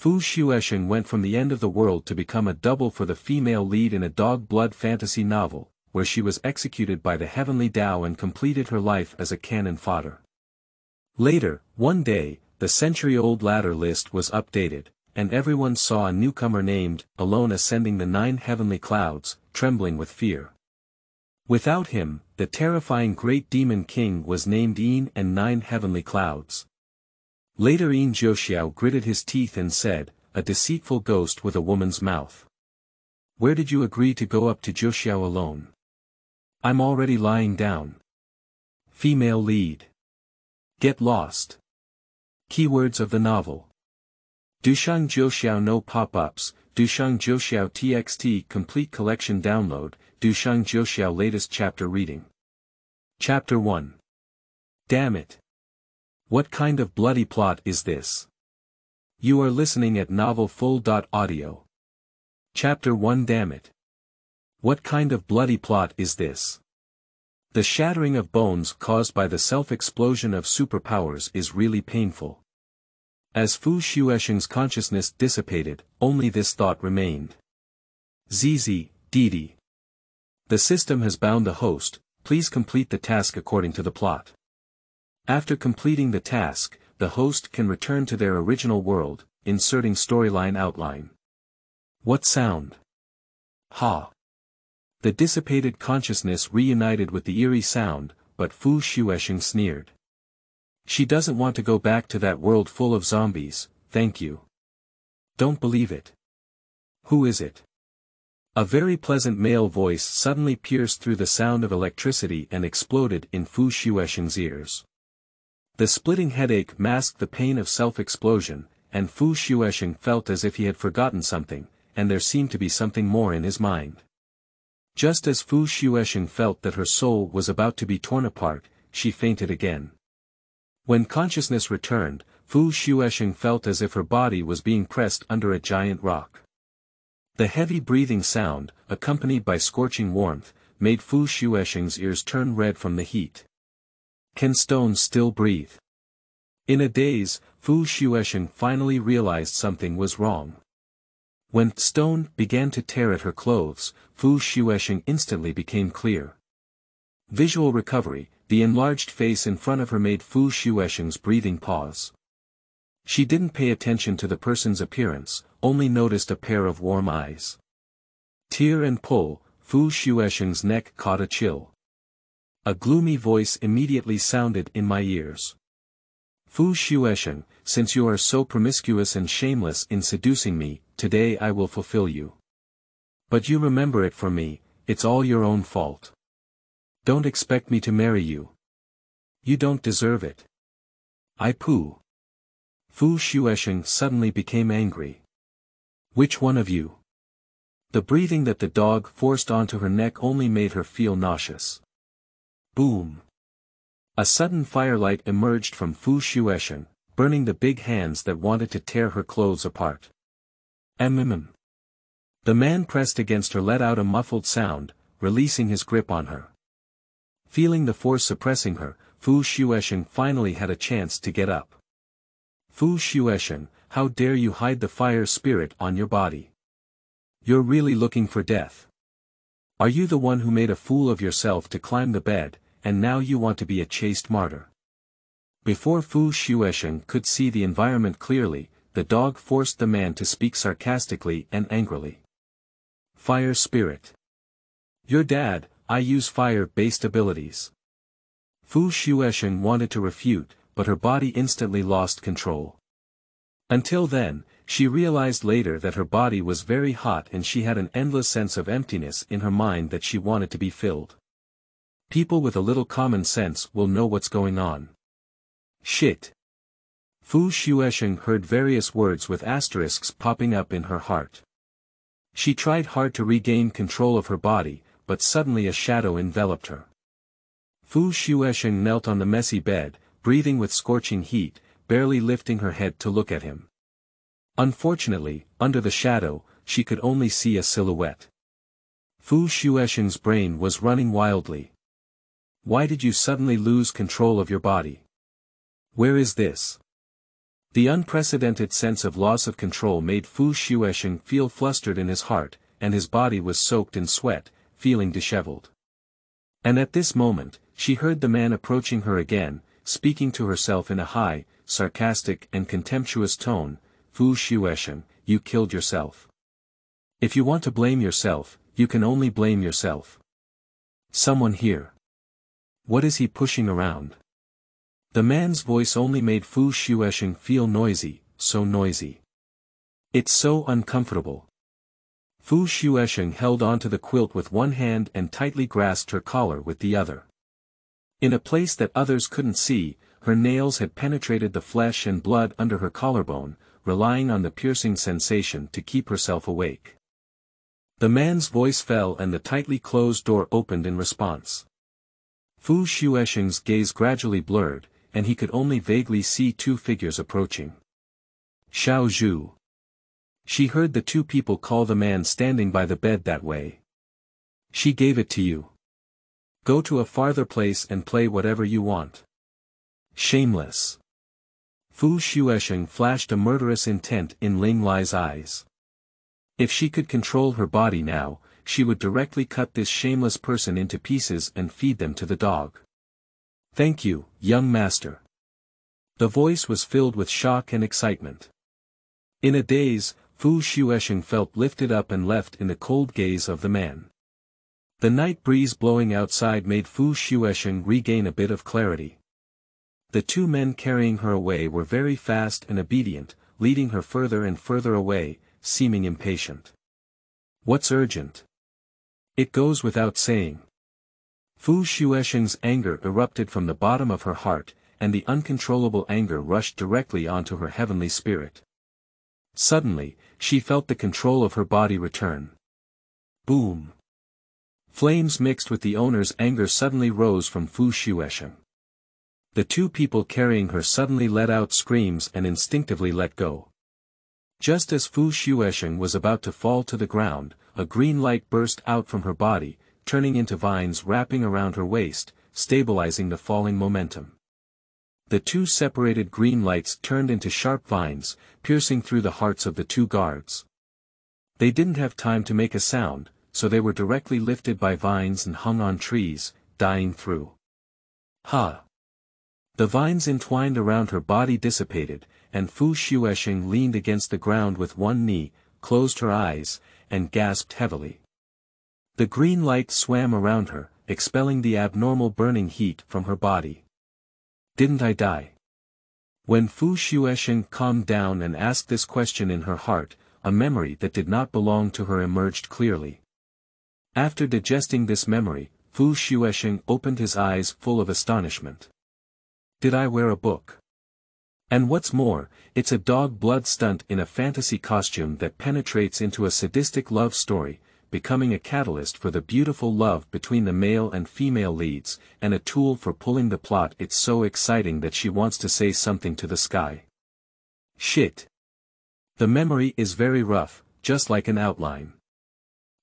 Fu Xuesheng went from the end of the world to become a double for the female lead in a dog blood fantasy novel, where she was executed by the Heavenly Dao and completed her life as a cannon fodder. Later, one day, the century-old ladder list was updated, and everyone saw a newcomer named, alone ascending the 9 heavenly clouds, trembling with fear. Without him, the terrifying great demon king was named Yin and 9 heavenly clouds. Later Jiuxiao gritted his teeth and said, a deceitful ghost with a woman's mouth. Where did you agree to go up to Jiuxiao alone? I'm already lying down. Female lead. Get lost. Keywords of the novel. Dushang Jiuxiao no pop-ups, Dushang Jiuxiao TXT complete collection download, Dushang Jiuxiao latest chapter reading. Chapter 1. Damn it. What kind of bloody plot is this? You are listening at novelfull.audio. Chapter 1. Damn it. What kind of bloody plot is this? The shattering of bones caused by the self-explosion of superpowers is really painful. As Fu Xuesheng's consciousness dissipated, only this thought remained. ZZ, Didi. The system has bound the host, please complete the task according to the plot. After completing the task, the host can return to their original world, inserting storyline outline. What sound? Ha! The dissipated consciousness reunited with the eerie sound, but Fu Xuesheng sneered. She doesn't want to go back to that world full of zombies, thank you. Don't believe it. Who is it? A very pleasant male voice suddenly pierced through the sound of electricity and exploded in Fu Xuesheng's ears. The splitting headache masked the pain of self-explosion, and Fu Xuesheng felt as if he had forgotten something, and there seemed to be something more in his mind. Just as Fu Xuesheng felt that her soul was about to be torn apart, she fainted again. When consciousness returned, Fu Xuesheng felt as if her body was being pressed under a giant rock. The heavy breathing sound, accompanied by scorching warmth, made Fu Xuesheng's ears turn red from the heat. Can stone still breathe? In a daze, Fu Xuesheng finally realized something was wrong. When stone began to tear at her clothes, Fu Xuesheng instantly became clear. Visual recovery, the enlarged face in front of her made Fu Xuesheng's breathing pause. She didn't pay attention to the person's appearance, only noticed a pair of warm eyes. Tear and pull, Fu Xuesheng's neck caught a chill. A gloomy voice immediately sounded in my ears. Fu Xuesheng, since you are so promiscuous and shameless in seducing me, today I will fulfill you. But you remember it for me, it's all your own fault. Don't expect me to marry you. You don't deserve it. I pooh. Fu Xuesheng suddenly became angry. Which one of you? The breathing that the dog forced onto her neck only made her feel nauseous. Boom. A sudden firelight emerged from Fu Xuesheng, burning the big hands that wanted to tear her clothes apart. The man pressed against her let out a muffled sound, releasing his grip on her. Feeling the force suppressing her, Fu Xuesheng finally had a chance to get up. Fu Xuesheng, how dare you hide the fire spirit on your body? You're really looking for death. Are you the one who made a fool of yourself to climb the bed, and now you want to be a chaste martyr? Before Fu Xuesheng could see the environment clearly, the dog forced the man to speak sarcastically and angrily. Fire spirit. Your dad, I use fire-based abilities. Fu Xuesheng wanted to refute, but her body instantly lost control. Until then, she realized later that her body was very hot and she had an endless sense of emptiness in her mind that she wanted to be filled. People with a little common sense will know what's going on. Shit. Fu Xuesheng heard various words with asterisks popping up in her heart. She tried hard to regain control of her body, but suddenly a shadow enveloped her. Fu Xuesheng knelt on the messy bed, breathing with scorching heat, barely lifting her head to look at him. Unfortunately, under the shadow, she could only see a silhouette. Fu Xuesheng's brain was running wildly. Why did you suddenly lose control of your body? Where is this? The unprecedented sense of loss of control made Xuesheng feel flustered in his heart, and his body was soaked in sweat, feeling disheveled. And at this moment, she heard the man approaching her again, speaking to herself in a high, sarcastic and contemptuous tone. Xuesheng, you killed yourself. If you want to blame yourself, you can only blame yourself. Someone here. What is he pushing around? The man's voice only made Xuesheng feel noisy, so noisy. It's so uncomfortable. Xuesheng held onto the quilt with one hand and tightly grasped her collar with the other. In a place that others couldn't see, her nails had penetrated the flesh and blood under her collarbone, relying on the piercing sensation to keep herself awake. The man's voice fell and the tightly closed door opened in response. Xuesheng's gaze gradually blurred, and he could only vaguely see two figures approaching. Xiao Zhu. She heard the two people call the man standing by the bed that way. She gave it to you. Go to a farther place and play whatever you want. Shameless. Xuesheng flashed a murderous intent in Ling Lai's eyes. If she could control her body now, she would directly cut this shameless person into pieces and feed them to the dog. Thank you, young master. The voice was filled with shock and excitement. In a daze, Xuesheng felt lifted up and left in the cold gaze of the man. The night breeze blowing outside made Xuesheng regain a bit of clarity. The two men carrying her away were very fast and obedient, leading her further and further away, seeming impatient. What's urgent? It goes without saying. Xuesheng's anger erupted from the bottom of her heart, and the uncontrollable anger rushed directly onto her heavenly spirit. Suddenly, she felt the control of her body return. Boom! Flames mixed with the owner's anger suddenly rose from Xuesheng. The two people carrying her suddenly let out screams and instinctively let go. Just as Xuesheng was about to fall to the ground, a green light burst out from her body, turning into vines wrapping around her waist, stabilizing the falling momentum. The two separated green lights turned into sharp vines, piercing through the hearts of the two guards. They didn't have time to make a sound, so they were directly lifted by vines and hung on trees, dying through. Ha! The vines entwined around her body dissipated, and Xuesheng leaned against the ground with one knee, closed her eyes, and gasped heavily. The green light swam around her, expelling the abnormal burning heat from her body. Didn't I die? When Xuesheng calmed down and asked this question in her heart, a memory that did not belong to her emerged clearly. After digesting this memory, Xuesheng opened his eyes full of astonishment. Did I wear a book? And what's more, it's a dog blood stunt in a fantasy costume that penetrates into a sadistic love story, becoming a catalyst for the beautiful love between the male and female leads, and a tool for pulling the plot. It's so exciting that she wants to say something to the sky. Shit. The memory is very rough, just like an outline.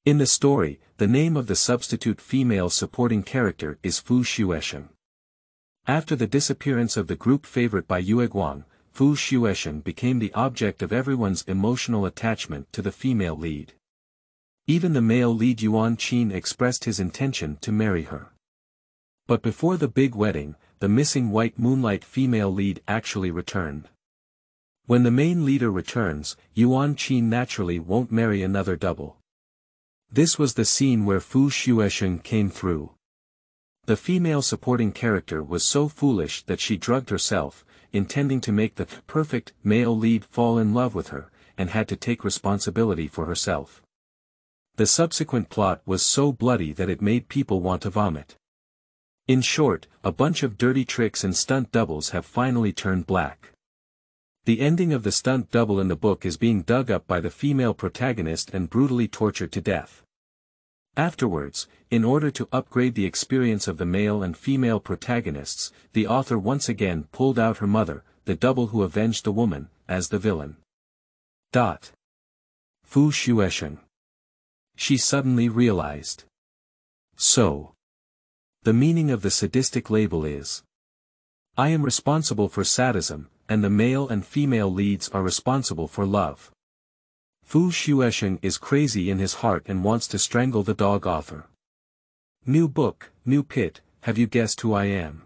In the story, the name of the substitute female supporting character is Xuesheng. After the disappearance of the group favorite by Yueguang, Xuesheng became the object of everyone's emotional attachment to the female lead. Even the male lead Yuan Qin expressed his intention to marry her. But before the big wedding, the missing white moonlight female lead actually returned. When the main leader returns, Yuan Qin naturally won't marry another double. This was the scene where Xuesheng came through. The female supporting character was so foolish that she drugged herself, intending to make the perfect male lead fall in love with her, and had to take responsibility for herself. The subsequent plot was so bloody that it made people want to vomit. In short, a bunch of dirty tricks and stunt doubles have finally turned black. The ending of the stunt double in the book is being dug up by the female protagonist and brutally tortured to death. Afterwards, in order to upgrade the experience of the male and female protagonists, the author once again pulled out her mother, the double who avenged the woman, as the villain. Xuesheng. She suddenly realized. So. The meaning of the sadistic label is. I am responsible for sadism, and the male and female leads are responsible for love. Xuesheng is crazy in his heart and wants to strangle the dog author. New book, new pit, have you guessed who I am?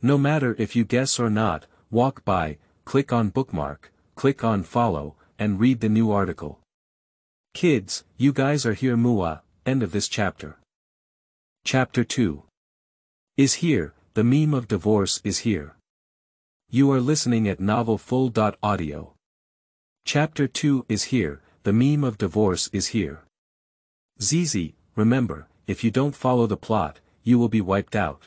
No matter if you guess or not, walk by, click on bookmark, click on follow, and read the new article. Kids, you guys are here. Mua, end of this chapter. Chapter 2 is here, the meme of divorce is here. You are listening at novelfull.audio. Chapter 2 is here, the meme of divorce is here. Zizi, remember, if you don't follow the plot, you will be wiped out.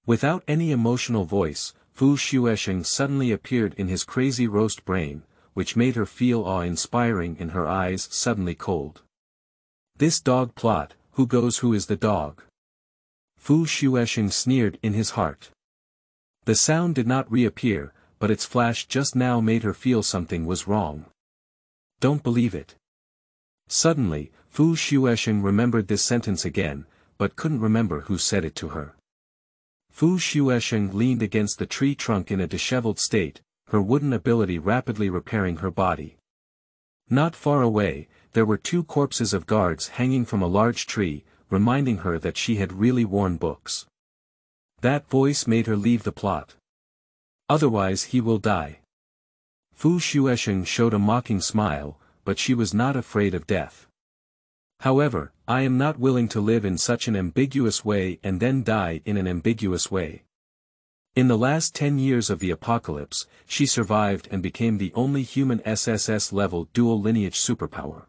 Without any emotional voice, Xuesheng suddenly appeared in his crazy roast brain, which made her feel awe-inspiring and her eyes suddenly cold. This dog plot, who goes who is the dog? Xuesheng sneered in his heart. The sound did not reappear, but its flash just now made her feel something was wrong. Don't believe it. Suddenly, Xuesheng remembered this sentence again, but couldn't remember who said it to her. Xuesheng leaned against the tree trunk in a disheveled state, her wooden ability rapidly repairing her body. Not far away, there were 2 corpses of guards hanging from a large tree, reminding her that she had really worn books. That voice made her leave the plot. Otherwise he will die. Xuesheng showed a mocking smile, but she was not afraid of death. However, I am not willing to live in such an ambiguous way and then die in an ambiguous way. In the last 10 years of the apocalypse, she survived and became the only human SSS-level dual lineage superpower.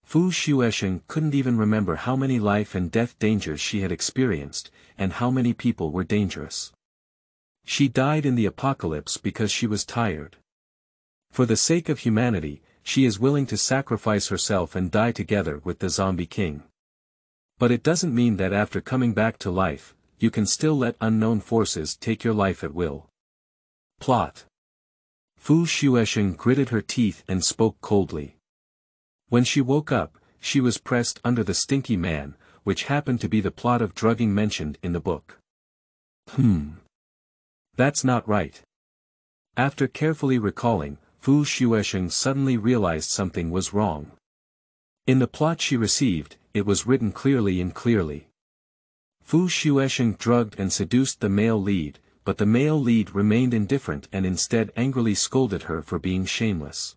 Xuesheng couldn't even remember how many life and death dangers she had experienced, and how many people were dangerous. She died in the apocalypse because she was tired. For the sake of humanity, she is willing to sacrifice herself and die together with the zombie king. But it doesn't mean that after coming back to life, you can still let unknown forces take your life at will. Plot. Xuesheng gritted her teeth and spoke coldly. When she woke up, she was pressed under the stinky man, which happened to be the plot of drugging mentioned in the book. That's not right. After carefully recalling, Xuesheng suddenly realized something was wrong. In the plot she received, it was written clearly and clearly. Xuesheng drugged and seduced the male lead, but the male lead remained indifferent and instead angrily scolded her for being shameless.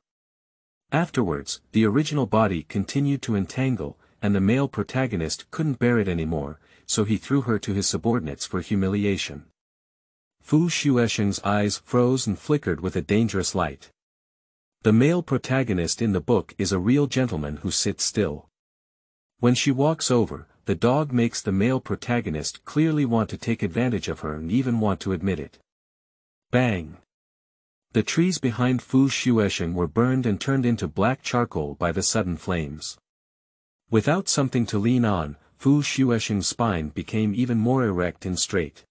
Afterwards, the original body continued to entangle, and the male protagonist couldn't bear it anymore, so he threw her to his subordinates for humiliation. Xuesheng's eyes froze and flickered with a dangerous light. The male protagonist in the book is a real gentleman who sits still. When she walks over, the dog makes the male protagonist clearly want to take advantage of her and even want to admit it. Bang! The trees behind Xuesheng were burned and turned into black charcoal by the sudden flames. Without something to lean on, Xuesheng's spine became even more erect and straight.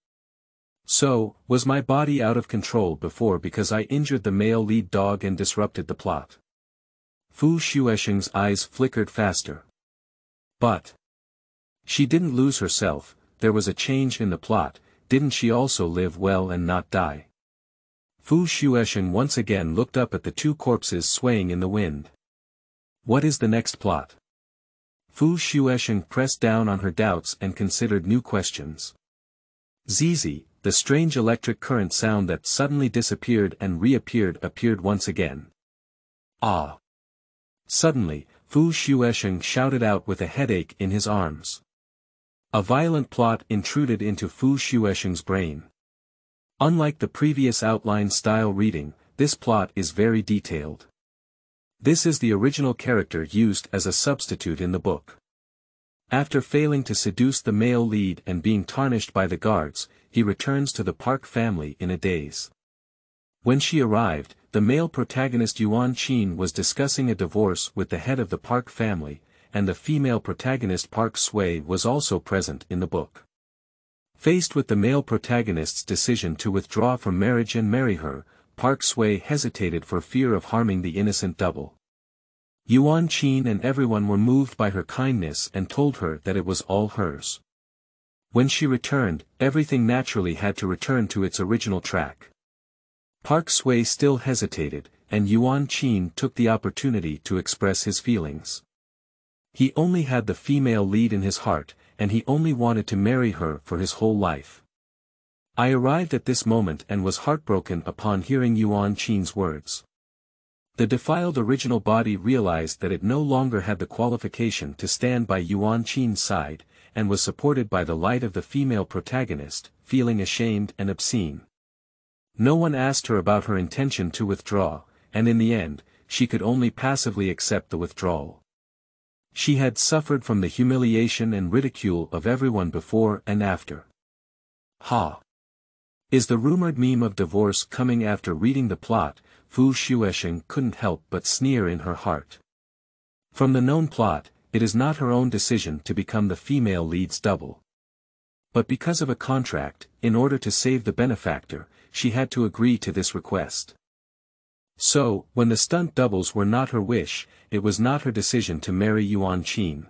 So, was my body out of control before because I injured the male lead dog and disrupted the plot? Xuesheng's eyes flickered faster. But she didn't lose herself, there was a change in the plot, didn't she also live well and not die? Xuesheng once again looked up at the 2 corpses swaying in the wind. What is the next plot? Xuesheng pressed down on her doubts and considered new questions. Zizi, the strange electric current sound that suddenly disappeared and reappeared appeared once again. Ah! Suddenly, Xuesheng shouted out with a headache in his arms. A violent plot intruded into Xuesheng's brain. Unlike the previous outline-style reading, this plot is very detailed. This is the original character used as a substitute in the book. After failing to seduce the male lead and being tarnished by the guards, he returns to the Park family in a daze. When she arrived, the male protagonist Yuan Qin was discussing a divorce with the head of the Park family, and the female protagonist Park Sui was also present in the book. Faced with the male protagonist's decision to withdraw from marriage and marry her, Park Sui hesitated for fear of harming the innocent double. Yuan Qin and everyone were moved by her kindness and told her that it was all hers. When she returned, everything naturally had to return to its original track. Park Sui still hesitated, and Yuan Qin took the opportunity to express his feelings. He only had the female lead in his heart, and he only wanted to marry her for his whole life. I arrived at this moment and was heartbroken upon hearing Yuan Qin's words. The defiled original body realized that it no longer had the qualification to stand by Yuan Qin's side, and was supported by the light of the female protagonist, feeling ashamed and obscene. No one asked her about her intention to withdraw, and in the end, she could only passively accept the withdrawal. She had suffered from the humiliation and ridicule of everyone before and after. Ha! Is the rumored meme of divorce coming? After reading the plot, Xuesheng couldn't help but sneer in her heart. From the known plot, it is not her own decision to become the female lead's double. But because of a contract, in order to save the benefactor, she had to agree to this request. So, when the stunt doubles were not her wish, it was not her decision to marry Yuan Qin.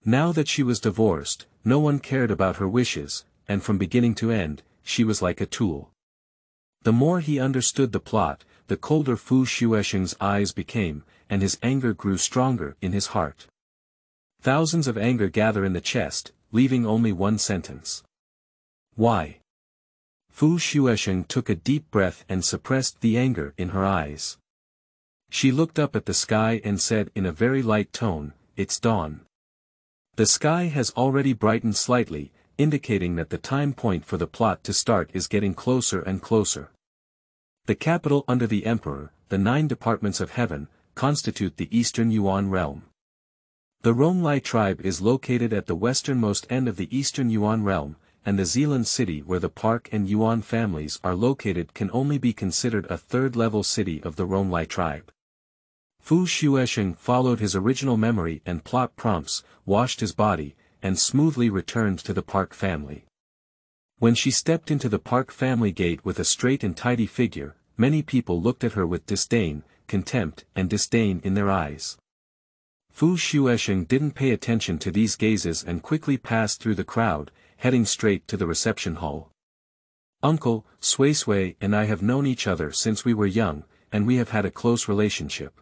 Now that she was divorced, no one cared about her wishes, and from beginning to end, she was like a tool. The more he understood the plot, the colder Xuesheng's eyes became, and his anger grew stronger in his heart. Thousands of anger gather in the chest, leaving only one sentence. Why? Xuesheng took a deep breath and suppressed the anger in her eyes. She looked up at the sky and said in a very light tone, "It's dawn." The sky has already brightened slightly, indicating that the time point for the plot to start is getting closer and closer. The capital under the emperor, the 9 departments of heaven, constitute the eastern Yuan realm. The Ronglai tribe is located at the westernmost end of the eastern Yuan realm, and the Zealand city where the Park and Yuan families are located can only be considered a third-level city of the Ronglai tribe. Xuesheng followed his original memory and plot prompts, washed his body, and smoothly returned to the Park family. When she stepped into the Park family gate with a straight and tidy figure, many people looked at her with disdain, contempt and disdain in their eyes. Xuesheng didn't pay attention to these gazes and quickly passed through the crowd, heading straight to the reception hall. Uncle, Xuesheng and I have known each other since we were young, and we have had a close relationship.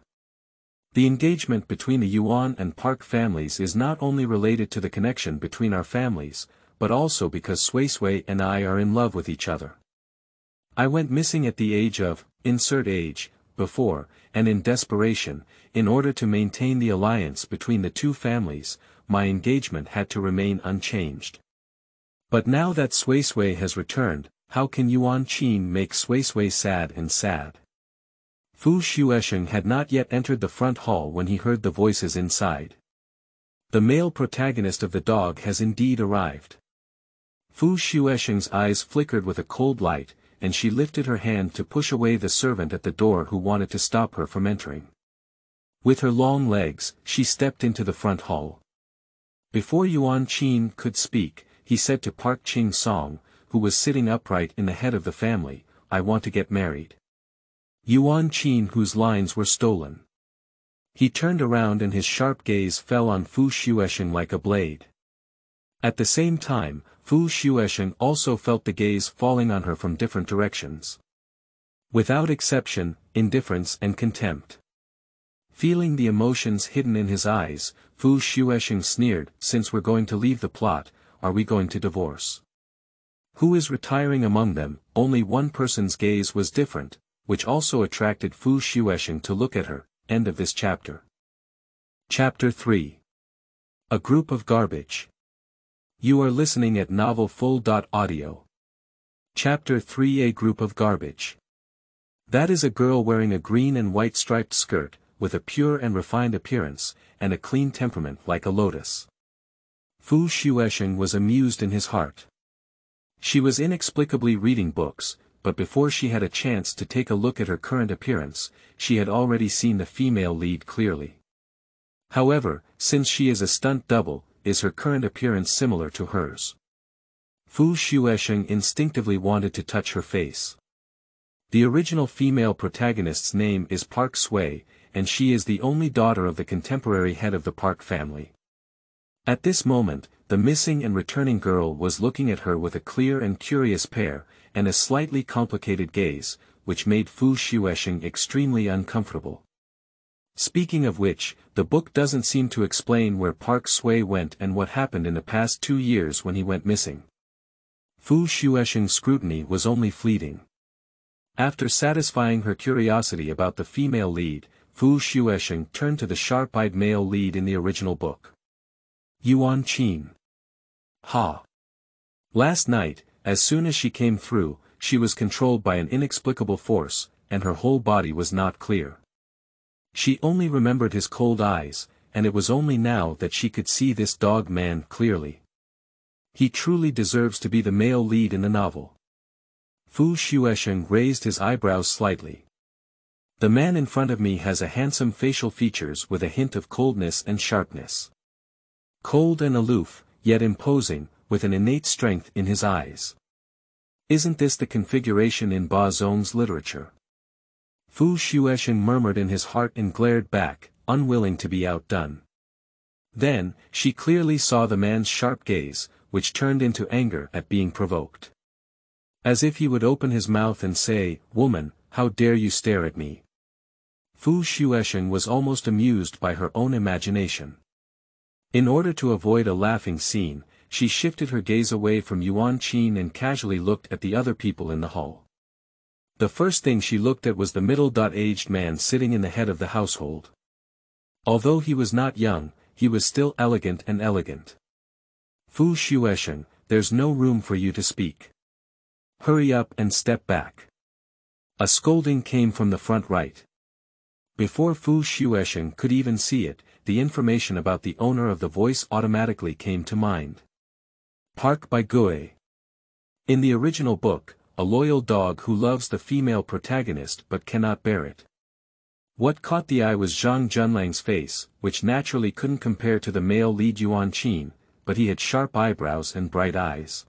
The engagement between the Yuan and Park families is not only related to the connection between our families, but also because Xuesheng and I are in love with each other. I went missing at the age of, insert age, before, and in desperation, in order to maintain the alliance between the two families, my engagement had to remain unchanged. But now that Xuesheng has returned, how can Yuan Qin make Xuesheng sad and sad? Xuesheng had not yet entered the front hall when he heard the voices inside. The male protagonist of the dog has indeed arrived. Xuesheng's eyes flickered with a cold light, and she lifted her hand to push away the servant at the door who wanted to stop her from entering. With her long legs, she stepped into the front hall. Before Yuan Qin could speak, he said to Park Ching Song, who was sitting upright in the head of the family, "I want to get married." Yuan Qin, whose lines were stolen. He turned around and his sharp gaze fell on Xuesheng like a blade. At the same time, Xuesheng also felt the gaze falling on her from different directions. Without exception, indifference and contempt. Feeling the emotions hidden in his eyes, Xuesheng sneered, "Since we're going to leave the plot, are we going to divorce?" Who is retiring among them? Only one person's gaze was different, which also attracted Xuesheng to look at her. End of this chapter. Chapter 3. A Group of Garbage. You are listening at novelfull.audio. Chapter 3. A Group of Garbage. That is a girl wearing a green and white striped skirt, with a pure and refined appearance, and a clean temperament like a lotus. Xuesheng was amused in his heart. She was inexplicably reading books, but before she had a chance to take a look at her current appearance, she had already seen the female lead clearly. However, since she is a stunt double, is her current appearance similar to hers? Xuesheng instinctively wanted to touch her face. The original female protagonist's name is Park Sui, and she is the only daughter of the contemporary head of the Park family. At this moment, the missing and returning girl was looking at her with a clear and curious pair, and a slightly complicated gaze, which made Fu Xuesheng extremely uncomfortable. Speaking of which, the book doesn't seem to explain where Park Sui went and what happened in the past 2 years when he went missing. Fu Xuesheng's scrutiny was only fleeting. After satisfying her curiosity about the female lead, Fu Xuesheng turned to the sharp-eyed male lead in the original book. Yuan Qin. Ha! Last night, as soon as she came through, she was controlled by an inexplicable force, and her whole body was not clear. She only remembered his cold eyes, and it was only now that she could see this dog man clearly. He truly deserves to be the male lead in the novel. Fu Xuesheng raised his eyebrows slightly. The man in front of me has a handsome facial features with a hint of coldness and sharpness. Cold and aloof, yet imposing, with an innate strength in his eyes. Isn't this the configuration in Ba Zong's literature? Fu Xuesheng murmured in his heart and glared back, unwilling to be outdone. Then, she clearly saw the man's sharp gaze, which turned into anger at being provoked. As if he would open his mouth and say, "Woman, how dare you stare at me?" Fu Xuesheng was almost amused by her own imagination. In order to avoid a laughing scene, she shifted her gaze away from Yuan Qin and casually looked at the other people in the hall. The first thing she looked at was the middle-aged man sitting in the head of the household. Although he was not young, he was still elegant and elegant. Fu Xuesheng, there's no room for you to speak. Hurry up and step back. A scolding came from the front right. Before Fu Xuesheng could even see it, the information about the owner of the voice automatically came to mind. Park by Gue. In the original book, a loyal dog who loves the female protagonist but cannot bear it. What caught the eye was Zhang Junlang's face, which naturally couldn't compare to the male lead Yuan Qin, but he had sharp eyebrows and bright eyes.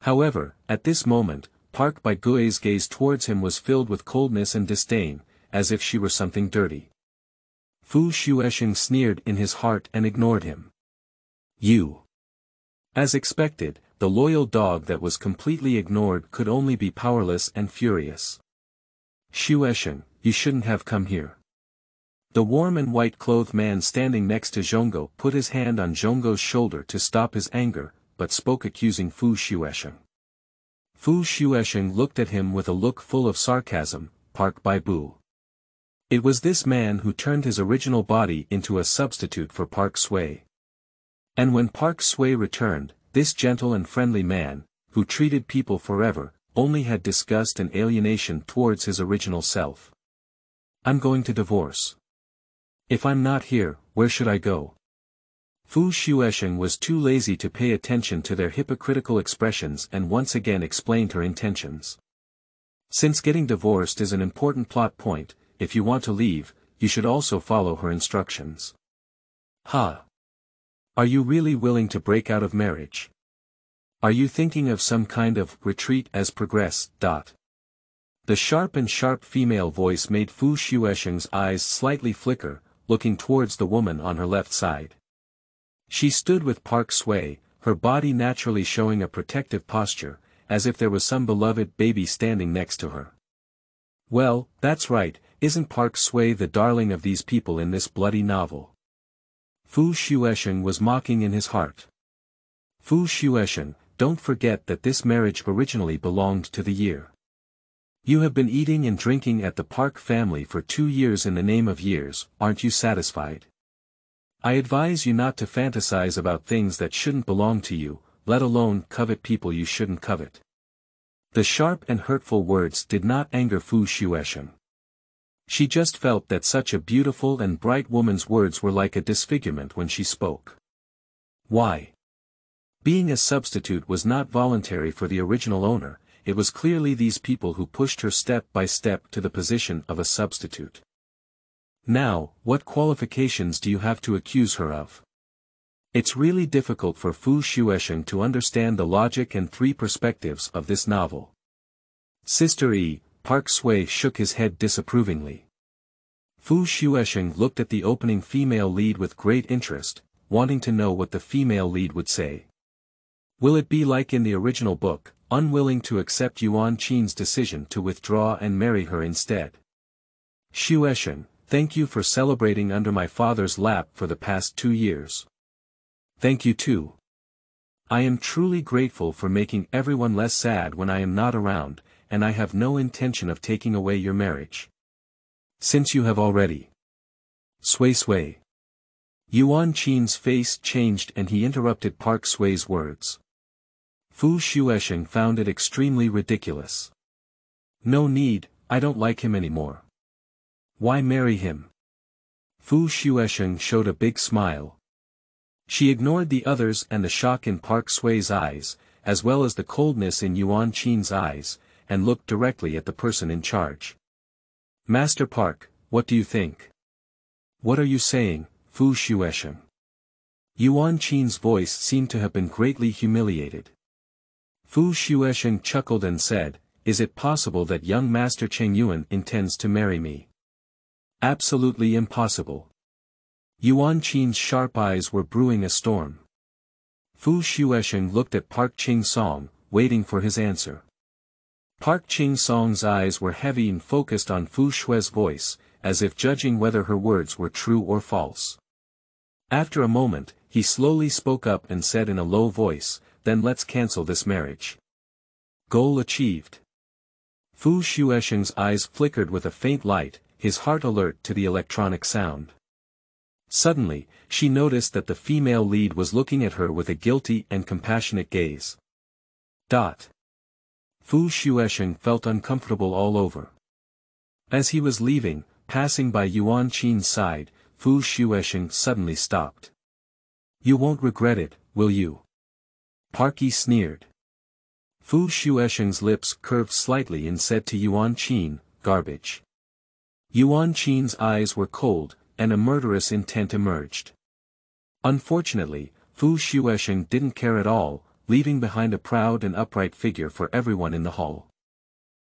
However, at this moment, Park by Gue's gaze towards him was filled with coldness and disdain, as if she were something dirty. Fu Xuesheng sneered in his heart and ignored him. You. As expected, the loyal dog that was completely ignored could only be powerless and furious. Xuesheng, you shouldn't have come here. The warm and white-clothed man standing next to Zhonggo put his hand on Zhonggo's shoulder to stop his anger, but spoke accusing Fu Xuesheng. Fu Xuesheng looked at him with a look full of sarcasm. Park by Bu. It was this man who turned his original body into a substitute for Park Sui. And when Park Sui returned, this gentle and friendly man, who treated people forever, only had disgust and alienation towards his original self. I'm going to divorce. If I'm not here, where should I go? Fu Xuesheng was too lazy to pay attention to their hypocritical expressions and once again explained her intentions. Since getting divorced is an important plot point, if you want to leave, you should also follow her instructions. Ha! Are you really willing to break out of marriage? Are you thinking of some kind of retreat as progress? The sharp female voice made Fu Xuesheng's eyes slightly flicker, looking towards the woman on her left side. She stood with Park Sui, her body naturally showing a protective posture, as if there was some beloved baby standing next to her. Well, that's right, isn't Park Sui the darling of these people in this bloody novel? Fu Xuesheng was mocking in his heart. Fu Xuesheng, don't forget that this marriage originally belonged to the year. You have been eating and drinking at the Park family for 2 years in the name of years, aren't you satisfied? I advise you not to fantasize about things that shouldn't belong to you, let alone covet people you shouldn't covet. The sharp and hurtful words did not anger Fu Xuesheng. She just felt that such a beautiful and bright woman's words were like a disfigurement when she spoke. Why? Being a substitute was not voluntary for the original owner, it was clearly these people who pushed her step by step to the position of a substitute. Now, what qualifications do you have to accuse her of? It's really difficult for Fu Xuesheng to understand the logic and 3 perspectives of this novel. Sister E. Park Sui shook his head disapprovingly. Fu Xuesheng looked at the opening female lead with great interest, wanting to know what the female lead would say. Will it be like in the original book, unwilling to accept Yuan Qin's decision to withdraw and marry her instead. Xuesheng, thank you for celebrating under my father's lap for the past 2 years. Thank you too. I am truly grateful for making everyone less sad when I am not around, and I have no intention of taking away your marriage. Since you have already. Sui. Yuan Qin's face changed and he interrupted Park Sui's words. Fu Xuesheng found it extremely ridiculous. No need, I don't like him anymore. Why marry him? Fu Xuesheng showed a big smile. She ignored the others and the shock in Park Sui's eyes, as well as the coldness in Yuan Qin's eyes, and looked directly at the person in charge. Master Park, what do you think? What are you saying, Fu Xuesheng? Yuan Qin's voice seemed to have been greatly humiliated. Fu Xuesheng chuckled and said, is it possible that young Master Cheng Yuan intends to marry me? Absolutely impossible. Yuan Qin's sharp eyes were brewing a storm. Fu Xuesheng looked at Park Ching-song, waiting for his answer. Park Ching-song's eyes were heavy and focused on Fu Shui's voice, as if judging whether her words were true or false. After a moment, he slowly spoke up and said in a low voice, then let's cancel this marriage. Goal achieved. Fu Xuesheng's eyes flickered with a faint light, his heart alert to the electronic sound. Suddenly, she noticed that the female lead was looking at her with a guilty and compassionate gaze. Fu Xuesheng felt uncomfortable all over. As he was leaving, passing by Yuan Qin's side, Fu Xuesheng suddenly stopped. You won't regret it, will you? Parky sneered. Fu Xuesheng's lips curved slightly and said to Yuan Qin, garbage. Yuan Qin's eyes were cold, and a murderous intent emerged. Unfortunately, Fu Xuesheng didn't care at all, leaving behind a proud and upright figure for everyone in the hall.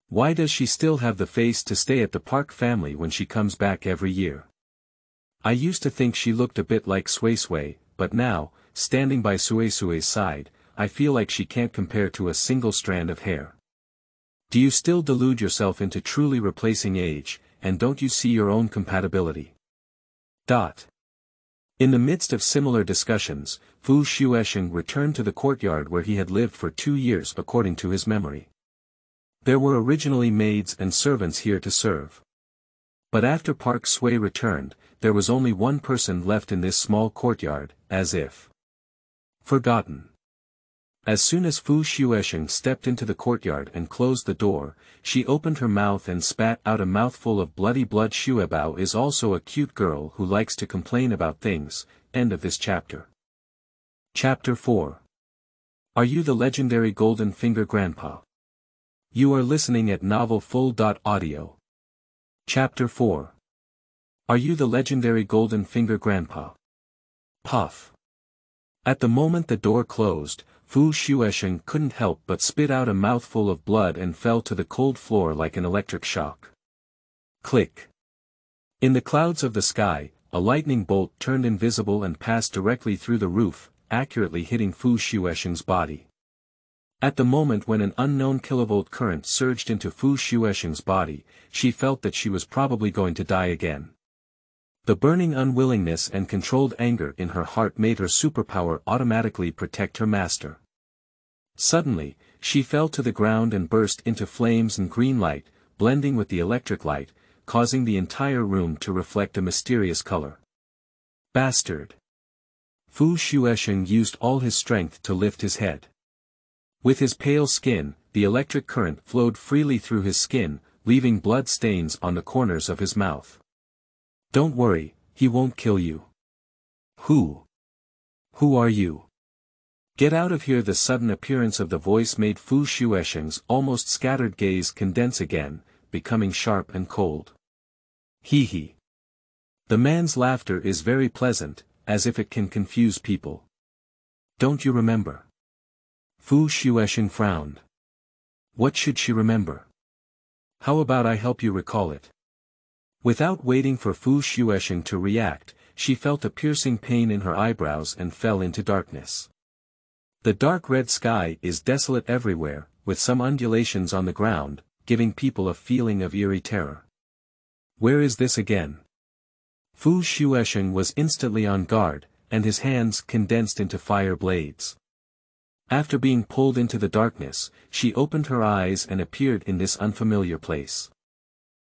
Why does she still have the face to stay at the Park family when she comes back every year? I used to think she looked a bit like Sui, but now, standing by Sui's side, I feel like she can't compare to a single strand of hair. Do you still delude yourself into truly replacing age, and don't you see your own compatibility? In the midst of similar discussions, Fu Xuesheng returned to the courtyard where he had lived for 2 years according to his memory. There were originally maids and servants here to serve. But after Park Sui returned, there was only one person left in this small courtyard, as if forgotten. As soon as Fu Xuesheng stepped into the courtyard and closed the door, she opened her mouth and spat out a mouthful of bloody blood. Xuebao is also a cute girl who likes to complain about things. End of this chapter. Chapter 4. Are you the legendary Golden Finger Grandpa? You are listening at novelfull.audio. Chapter 4. Are you the legendary Golden Finger Grandpa? Puff. At the moment the door closed, Fu Xuesheng couldn't help but spit out a mouthful of blood and fell to the cold floor like an electric shock. Click. In the clouds of the sky, a lightning bolt turned invisible and passed directly through the roof, accurately hitting Fu Xuesheng's body. At the moment when an unknown kilovolt current surged into Fu Xuesheng's body, she felt that she was probably going to die again. The burning unwillingness and controlled anger in her heart made her superpower automatically protect her master. Suddenly, she fell to the ground and burst into flames and green light, blending with the electric light, causing the entire room to reflect a mysterious color. Bastard! Fu Xuesheng used all his strength to lift his head. With his pale skin, the electric current flowed freely through his skin, leaving blood stains on the corners of his mouth. Don't worry, he won't kill you. Who are you? Get out of here! The sudden appearance of the voice made Fu Xuesheng's almost scattered gaze condense again, becoming sharp and cold. Hee. The man's laughter is very pleasant, as if it can confuse people. Don't you remember? Fu Xuesheng frowned. What should she remember? How about I help you recall it? Without waiting for Fu Xuesheng to react, she felt a piercing pain in her eyebrows and fell into darkness. The dark red sky is desolate everywhere, with some undulations on the ground, giving people a feeling of eerie terror. Where is this again? Xuesheng was instantly on guard, and his hands condensed into fire blades. After being pulled into the darkness, she opened her eyes and appeared in this unfamiliar place.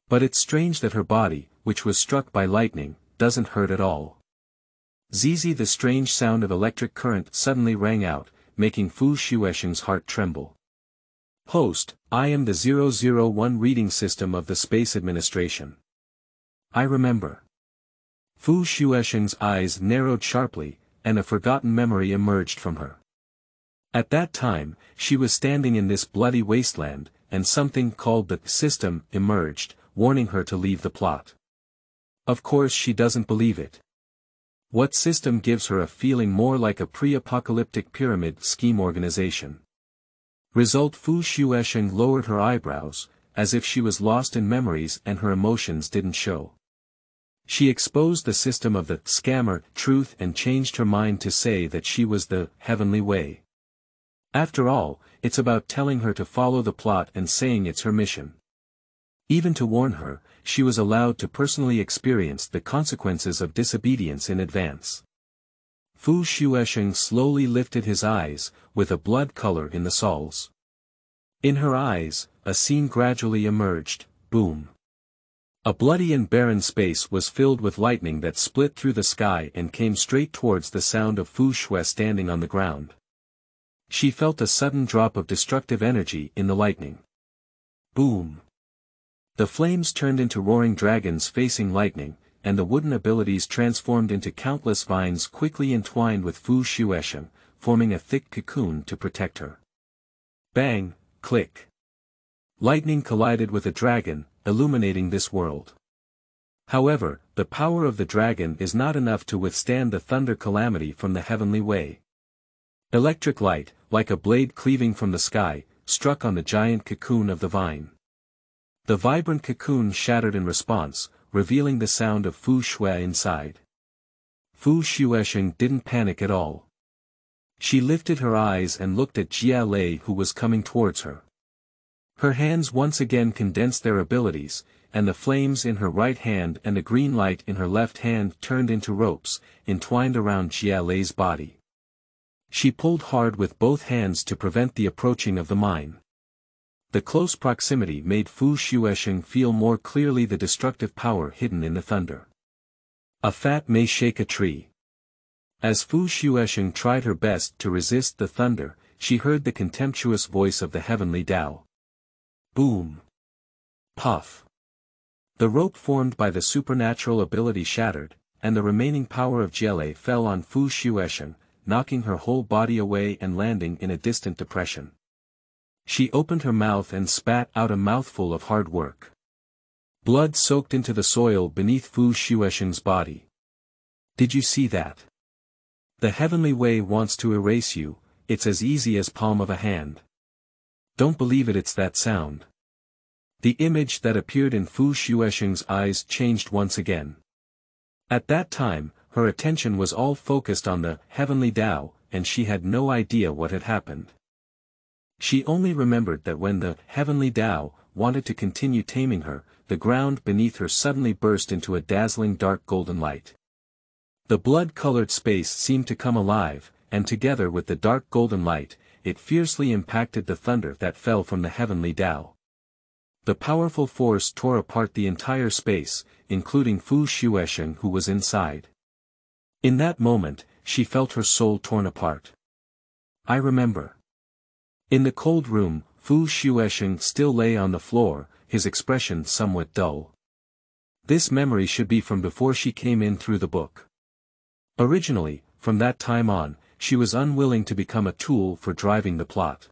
But it's strange that her body, which was struck by lightning, doesn't hurt at all. Zizi, the strange sound of electric current suddenly rang out, making Xuesheng's heart tremble. Host, I am the 001 reading system of the Space Administration. I remember. Xuesheng's eyes narrowed sharply, and a forgotten memory emerged from her. At that time, she was standing in this bloody wasteland, and something called the system emerged, warning her to leave the plot. Of course she doesn't believe it. What system gives her a feeling more like a pre-apocalyptic pyramid scheme organization? Result: Xuesheng lowered her eyebrows, as if she was lost in memories and her emotions didn't show. She exposed the system of the scammer truth and changed her mind to say that she was the heavenly way. After all, it's about telling her to follow the plot and saying it's her mission. Even to warn her, she was allowed to personally experience the consequences of disobedience in advance. Xuesheng slowly lifted his eyes, with a blood color in the soles. In her eyes, a scene gradually emerged, boom. A bloody and barren space was filled with lightning that split through the sky and came straight towards the sound of Xuesheng standing on the ground. She felt a sudden drop of destructive energy in the lightning. Boom. The flames turned into roaring dragons facing lightning, and the wooden abilities transformed into countless vines quickly entwined with Xuesheng, forming a thick cocoon to protect her. Bang, click. Lightning collided with a dragon, illuminating this world. However, the power of the dragon is not enough to withstand the thunder calamity from the heavenly way. Electric light, like a blade cleaving from the sky, struck on the giant cocoon of the vine. The vibrant cocoon shattered in response, revealing the sound of Xuesheng inside. Xuesheng didn't panic at all. She lifted her eyes and looked at Jia, who was coming towards her. Her hands once again condensed their abilities, and the flames in her right hand and the green light in her left hand turned into ropes, entwined around Jia's body. She pulled hard with both hands to prevent the approaching of the mine. The close proximity made Xuesheng feel more clearly the destructive power hidden in the thunder. A fat may shake a tree. As Xuesheng tried her best to resist the thunder, she heard the contemptuous voice of the Heavenly Dao. Boom. Puff. The rope formed by the supernatural ability shattered, and the remaining power of Jia fell on Xuesheng, knocking her whole body away and landing in a distant depression. She opened her mouth and spat out a mouthful of hard work. Blood soaked into the soil beneath Xuesheng's body. Did you see that? The heavenly way wants to erase you, it's as easy as palm of a hand. Don't believe it, it's that sound. The image that appeared in Xuesheng's eyes changed once again. At that time, her attention was all focused on the Heavenly Dao, and she had no idea what had happened. She only remembered that when the Heavenly Dao wanted to continue taming her, the ground beneath her suddenly burst into a dazzling dark golden light. The blood-colored space seemed to come alive, and together with the dark golden light, it fiercely impacted the thunder that fell from the Heavenly Dao. The powerful force tore apart the entire space, including Xuesheng, who was inside. In that moment, she felt her soul torn apart. I remember. In the cold room, Xuesheng still lay on the floor, his expression somewhat dull. This memory should be from before she came in through the book. Originally, from that time on, she was unwilling to become a tool for driving the plot.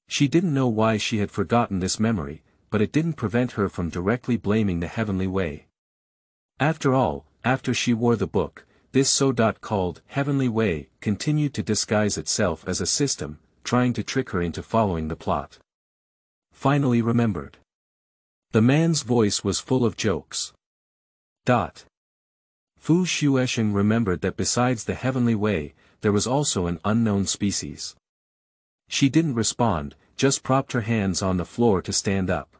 She didn't know why she had forgotten this memory, but it didn't prevent her from directly blaming the heavenly way. After all, after she wore the book, this so-called heavenly way continued to disguise itself as a system, trying to trick her into following the plot. Finally remembered. The man's voice was full of jokes. Xuesheng remembered that besides the heavenly way, there was also an unknown species. She didn't respond, just propped her hands on the floor to stand up.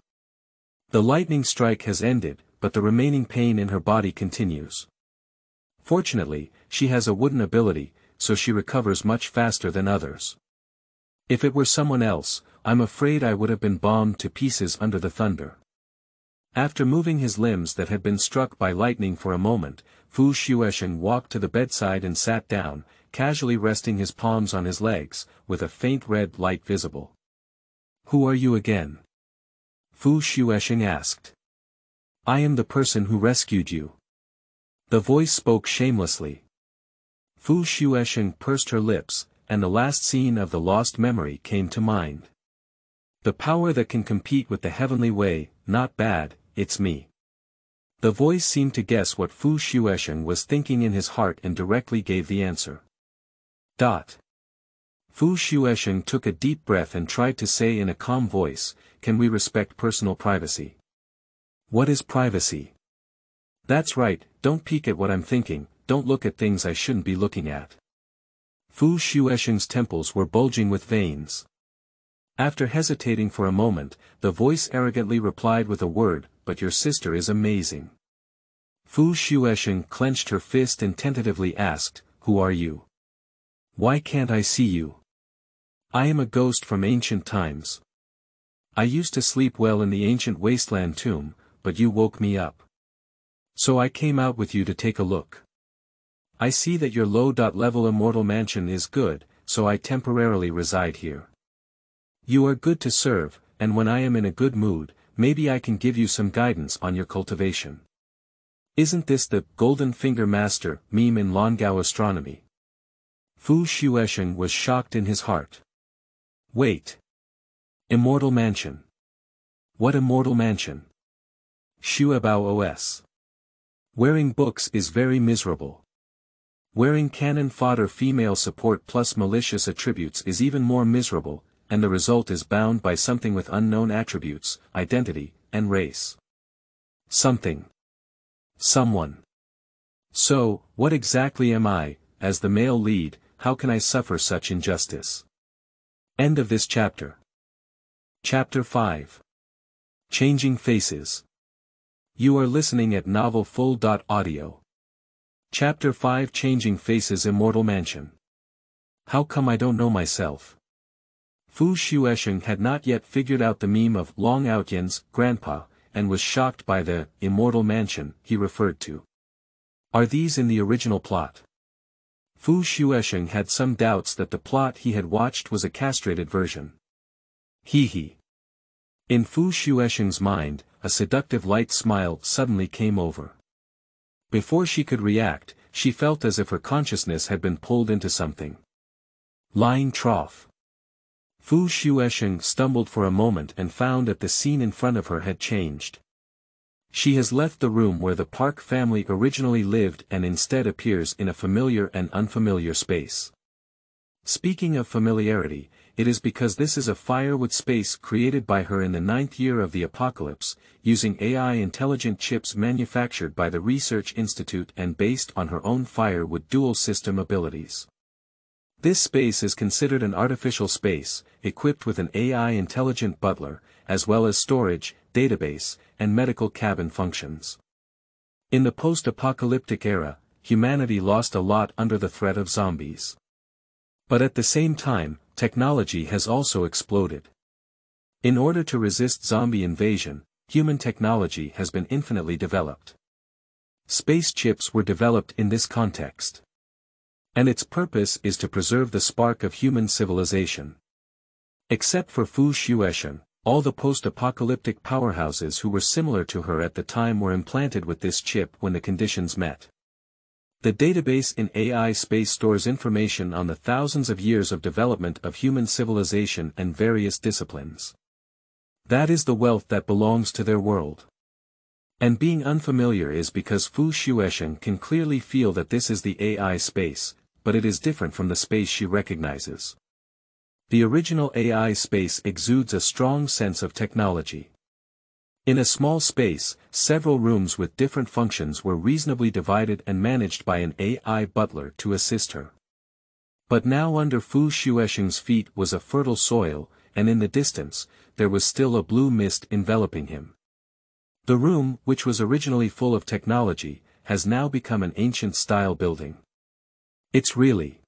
The lightning strike has ended, but the remaining pain in her body continues. Fortunately, she has a wooden ability, so she recovers much faster than others. If it were someone else, I'm afraid I would have been bombed to pieces under the thunder. After moving his limbs that had been struck by lightning for a moment, Xuesheng walked to the bedside and sat down, casually resting his palms on his legs, with a faint red light visible. "Who are you again?" Xuesheng asked. "I am the person who rescued you." The voice spoke shamelessly. Xuesheng pursed her lips, and the last scene of the lost memory came to mind. "The power that can compete with the heavenly way, not bad, it's me." The voice seemed to guess what Xuesheng was thinking in his heart and directly gave the answer. Xuesheng took a deep breath and tried to say in a calm voice, "Can we respect personal privacy?" "What is privacy?" "That's right, don't peek at what I'm thinking, don't look at things I shouldn't be looking at." Xuesheng's temples were bulging with veins. After hesitating for a moment, the voice arrogantly replied with a word, "But your sister is amazing." Xuesheng clenched her fist and tentatively asked, "Who are you? Why can't I see you?" "I am a ghost from ancient times. I used to sleep well in the ancient wasteland tomb, but you woke me up. So I came out with you to take a look. I see that your low-level immortal mansion is good, so I temporarily reside here. You are good to serve, and when I am in a good mood, maybe I can give you some guidance on your cultivation. Isn't this the Golden Finger Master meme in Longao astronomy?" Xuesheng was shocked in his heart. "Wait. Immortal mansion. What immortal mansion?" "Xuebao OS. Wearing books is very miserable. Wearing cannon fodder female support plus malicious attributes is even more miserable, and the result is bound by something with unknown attributes, identity, and race. Something. Someone. So, what exactly am I, as the male lead, how can I suffer such injustice?" End of this chapter. Chapter 5. Changing Faces. You are listening at novelfull.audio. Chapter 5 Changing Faces Immortal Mansion. How come I don't know myself? Xuesheng had not yet figured out the meme of Long Outyan's grandpa, and was shocked by the immortal mansion he referred to. Are these in the original plot? Xuesheng had some doubts that the plot he had watched was a castrated version. Hee. In Xuesheng's mind, a seductive light smile suddenly came over. Before she could react, she felt as if her consciousness had been pulled into something. Lying trough. Xuesheng stumbled for a moment and found that the scene in front of her had changed. She has left the room where the Park family originally lived and instead appears in a familiar and unfamiliar space. Speaking of familiarity, it is because this is a firewood space created by her in the 9th year of the apocalypse, using AI intelligent chips manufactured by the Research Institute and based on her own firewood dual system abilities. This space is considered an artificial space, equipped with an AI intelligent butler, as well as storage, database, and medical cabin functions. In the post-apocalyptic era, humanity lost a lot under the threat of zombies. But at the same time, technology has also exploded. In order to resist zombie invasion, human technology has been infinitely developed. Space chips were developed in this context. And its purpose is to preserve the spark of human civilization. Except for Xuesheng, all the post-apocalyptic powerhouses who were similar to her at the time were implanted with this chip when the conditions met. The database in AI space stores information on the thousands of years of development of human civilization and various disciplines. That is the wealth that belongs to their world. And being unfamiliar is because Xuesheng can clearly feel that this is the AI space, but it is different from the space she recognizes. The original AI space exudes a strong sense of technology. In a small space, several rooms with different functions were reasonably divided and managed by an AI butler to assist her. But now under Xuesheng's feet was a fertile soil, and in the distance, there was still a blue mist enveloping him. The room, which was originally full of technology, has now become an ancient-style building. It's really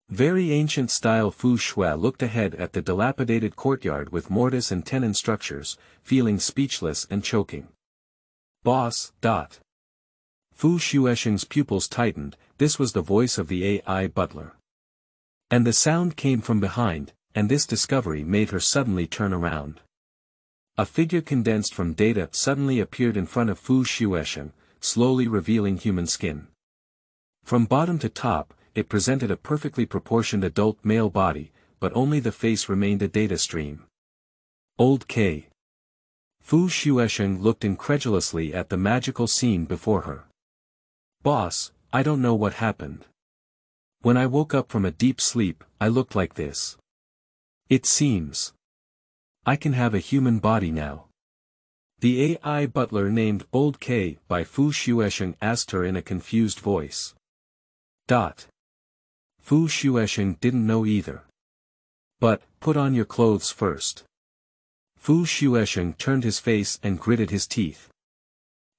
very ancient-style. Fu Shui looked ahead at the dilapidated courtyard with mortise and tenon structures, feeling speechless and choking. Boss. Fu Xuesheng's pupils tightened. This was the voice of the AI butler. And the sound came from behind, and this discovery made her suddenly turn around. A figure condensed from data suddenly appeared in front of Fu Xuesheng, slowly revealing human skin. From bottom to top, it presented a perfectly proportioned adult male body, but only the face remained a data stream. Old K. Fu Xuesheng looked incredulously at the magical scene before her. Boss, I don't know what happened. When I woke up from a deep sleep, I looked like this. It seems I can have a human body now. The AI butler named Old K by Fu Xuesheng asked her in a confused voice. Fu Xuesheng didn't know either. But, put on your clothes first. Fu Xuesheng turned his face and gritted his teeth.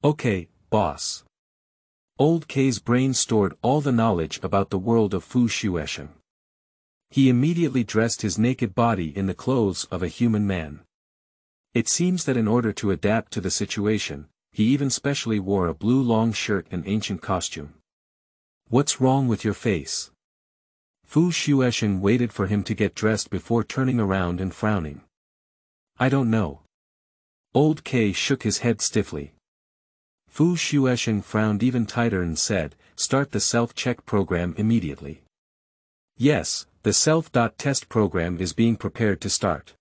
Okay, boss. Old K's brain stored all the knowledge about the world of Fu Xuesheng. He immediately dressed his naked body in the clothes of a human man. It seems that in order to adapt to the situation, he even specially wore a blue long shirt and ancient costume. What's wrong with your face? Fu Xuesheng waited for him to get dressed before turning around and frowning. I don't know. Old K shook his head stiffly. Fu Xuesheng frowned even tighter and said, start the self-check program immediately. Yes, the self-test program is being prepared to start.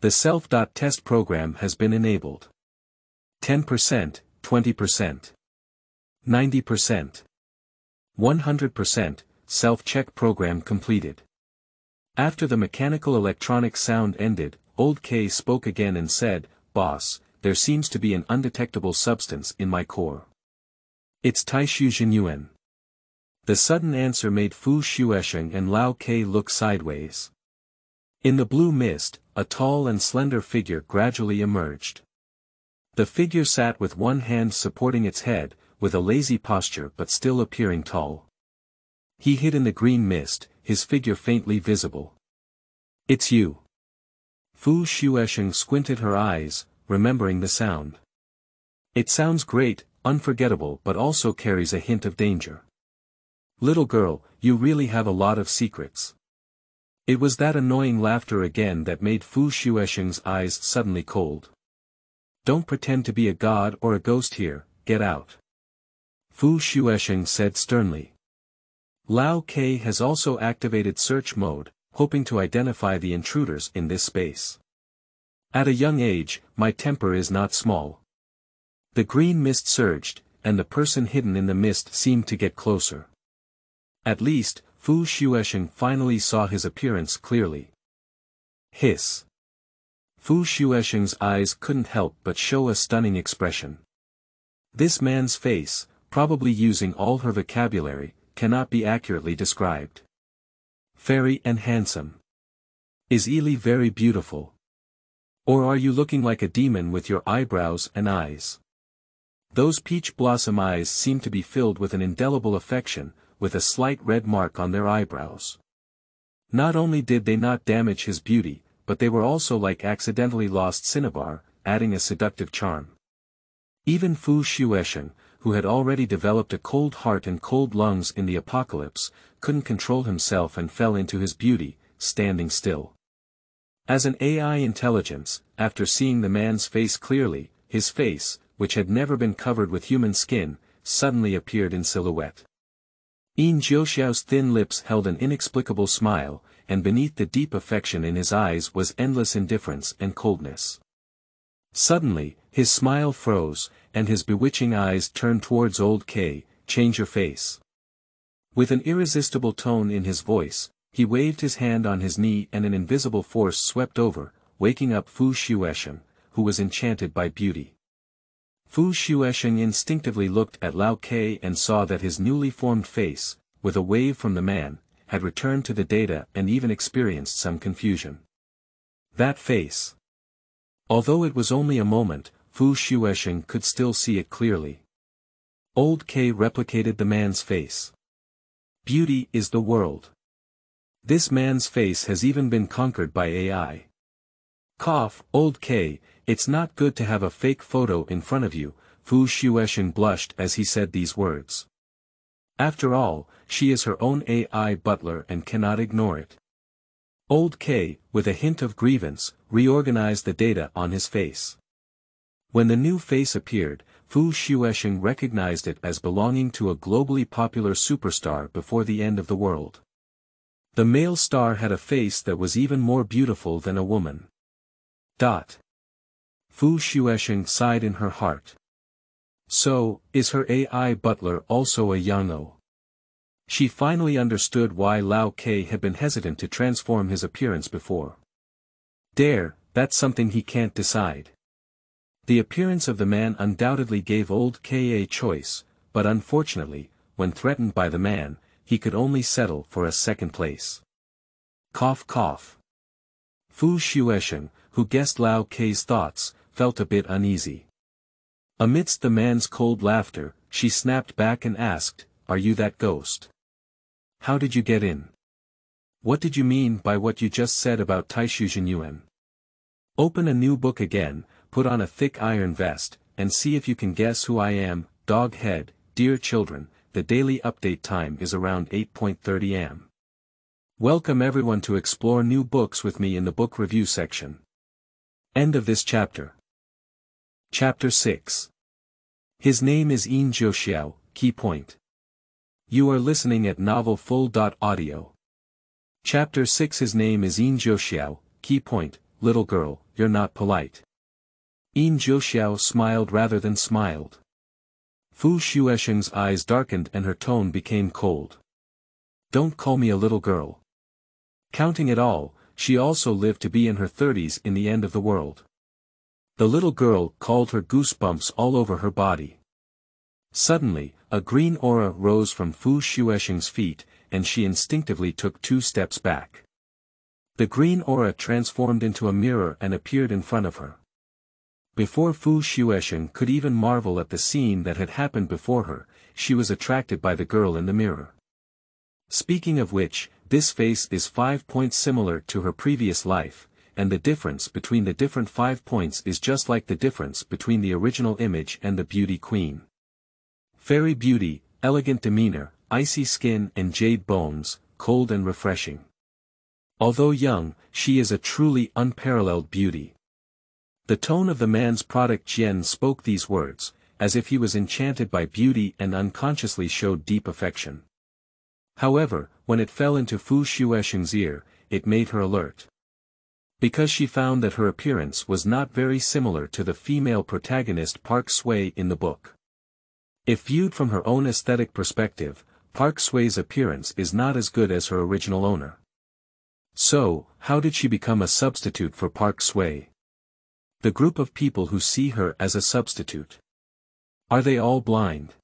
The self-test program has been enabled. 10%, 20%. 90%. 100%, self-check program completed. After the mechanical electronic sound ended, Old K spoke again and said, Boss, there seems to be an undetectable substance in my core. It's Taishu Jinyuan. The sudden answer made Fu Xuesheng and Lao Ke look sideways. In the blue mist, a tall and slender figure gradually emerged. The figure sat with one hand supporting its head, with a lazy posture but still appearing tall. He hid in the green mist, his figure faintly visible. It's you. Fu Xuesheng squinted her eyes, remembering the sound. It sounds great, unforgettable, but also carries a hint of danger. Little girl, you really have a lot of secrets. It was that annoying laughter again that made Fu Xuesheng's eyes suddenly cold. Don't pretend to be a god or a ghost here, get out. Fu Xuesheng said sternly. Lao Ke has also activated search mode, hoping to identify the intruders in this space. At a young age, my temper is not small. The green mist surged, and the person hidden in the mist seemed to get closer. At least, Fu Xuesheng finally saw his appearance clearly. Hiss. Fu Xuesheng's eyes couldn't help but show a stunning expression. This man's face, probably using all her vocabulary, cannot be accurately described. Fairy and handsome. Is Ili very beautiful? Or are you looking like a demon with your eyebrows and eyes? Those peach blossom eyes seem to be filled with an indelible affection, with a slight red mark on their eyebrows. Not only did they not damage his beauty, but they were also like accidentally lost cinnabar, adding a seductive charm. Even Fu Xuesheng, who had already developed a cold heart and cold lungs in the apocalypse, couldn't control himself and fell into his beauty, standing still. As an AI intelligence, after seeing the man's face clearly, his face, which had never been covered with human skin, suddenly appeared in silhouette. Jiuxiao's thin lips held an inexplicable smile, and beneath the deep affection in his eyes was endless indifference and coldness. Suddenly, his smile froze, and his bewitching eyes turned towards Old K. Change your face. With an irresistible tone in his voice, he waved his hand on his knee and an invisible force swept over, waking up Fu Xuesheng, who was enchanted by beauty. Fu Xuesheng instinctively looked at Lao Ke and saw that his newly formed face, with a wave from the man, had returned to the data and even experienced some confusion. That face. Although it was only a moment, Xuesheng could still see it clearly. Old K replicated the man's face. Beauty is the world. This man's face has even been conquered by AI. Cough, Old K, it's not good to have a fake photo in front of you, Xuesheng blushed as he said these words. After all, she is her own AI butler and cannot ignore it. Old K, with a hint of grievance, reorganized the data on his face. When the new face appeared, Xuesheng recognized it as belonging to a globally popular superstar before the end of the world. The male star had a face that was even more beautiful than a woman. Xuesheng sighed in her heart. So, is her AI butler also a Yang'o? She finally understood why Lao K had been hesitant to transform his appearance before. That's something he can't decide. The appearance of the man undoubtedly gave Old K a choice, but unfortunately, when threatened by the man, he could only settle for a second place. Cough cough. Xuesheng, who guessed Lao K's thoughts, felt a bit uneasy. Amidst the man's cold laughter, she snapped back and asked, "Are you that ghost? How did you get in? What did you mean by what you just said about Taishuzhen Yuan? Open a new book again, put on a thick iron vest, and see if you can guess who I am." Dog head. Dear children, the daily update time is around 8:30 am. Welcome everyone to explore new books with me in the book review section. End of this chapter. Chapter 6. His name is Jiuxiao, key point. You are listening at novelfull.audio. Chapter 6. His name is Jiuxiao, key point. Little girl, you're not polite. Jiuxiao smiled rather than smiled. Xuesheng's eyes darkened and her tone became cold. Don't call me a little girl. Counting it all, she also lived to be in her 30s in the end of the world. The little girl called her goosebumps all over her body. Suddenly, a green aura rose from Xuesheng's feet, and she instinctively took 2 steps back. The green aura transformed into a mirror and appeared in front of her. Before Xuesheng could even marvel at the scene that had happened before her, she was attracted by the girl in the mirror. Speaking of which, this face is 5 points similar to her previous life, and the difference between the different 5 points is just like the difference between the original image and the beauty queen. Fairy beauty, elegant demeanor, icy skin and jade bones, cold and refreshing. Although young, she is a truly unparalleled beauty. The tone of the man's product Jian spoke these words, as if he was enchanted by beauty and unconsciously showed deep affection. However, when it fell into Xuesheng's ear, it made her alert. Because she found that her appearance was not very similar to the female protagonist Park Sui in the book. If viewed from her own aesthetic perspective, Park Sui's appearance is not as good as her original owner. So, how did she become a substitute for Park Sui? The group of people who see her as a substitute. Are they all blind?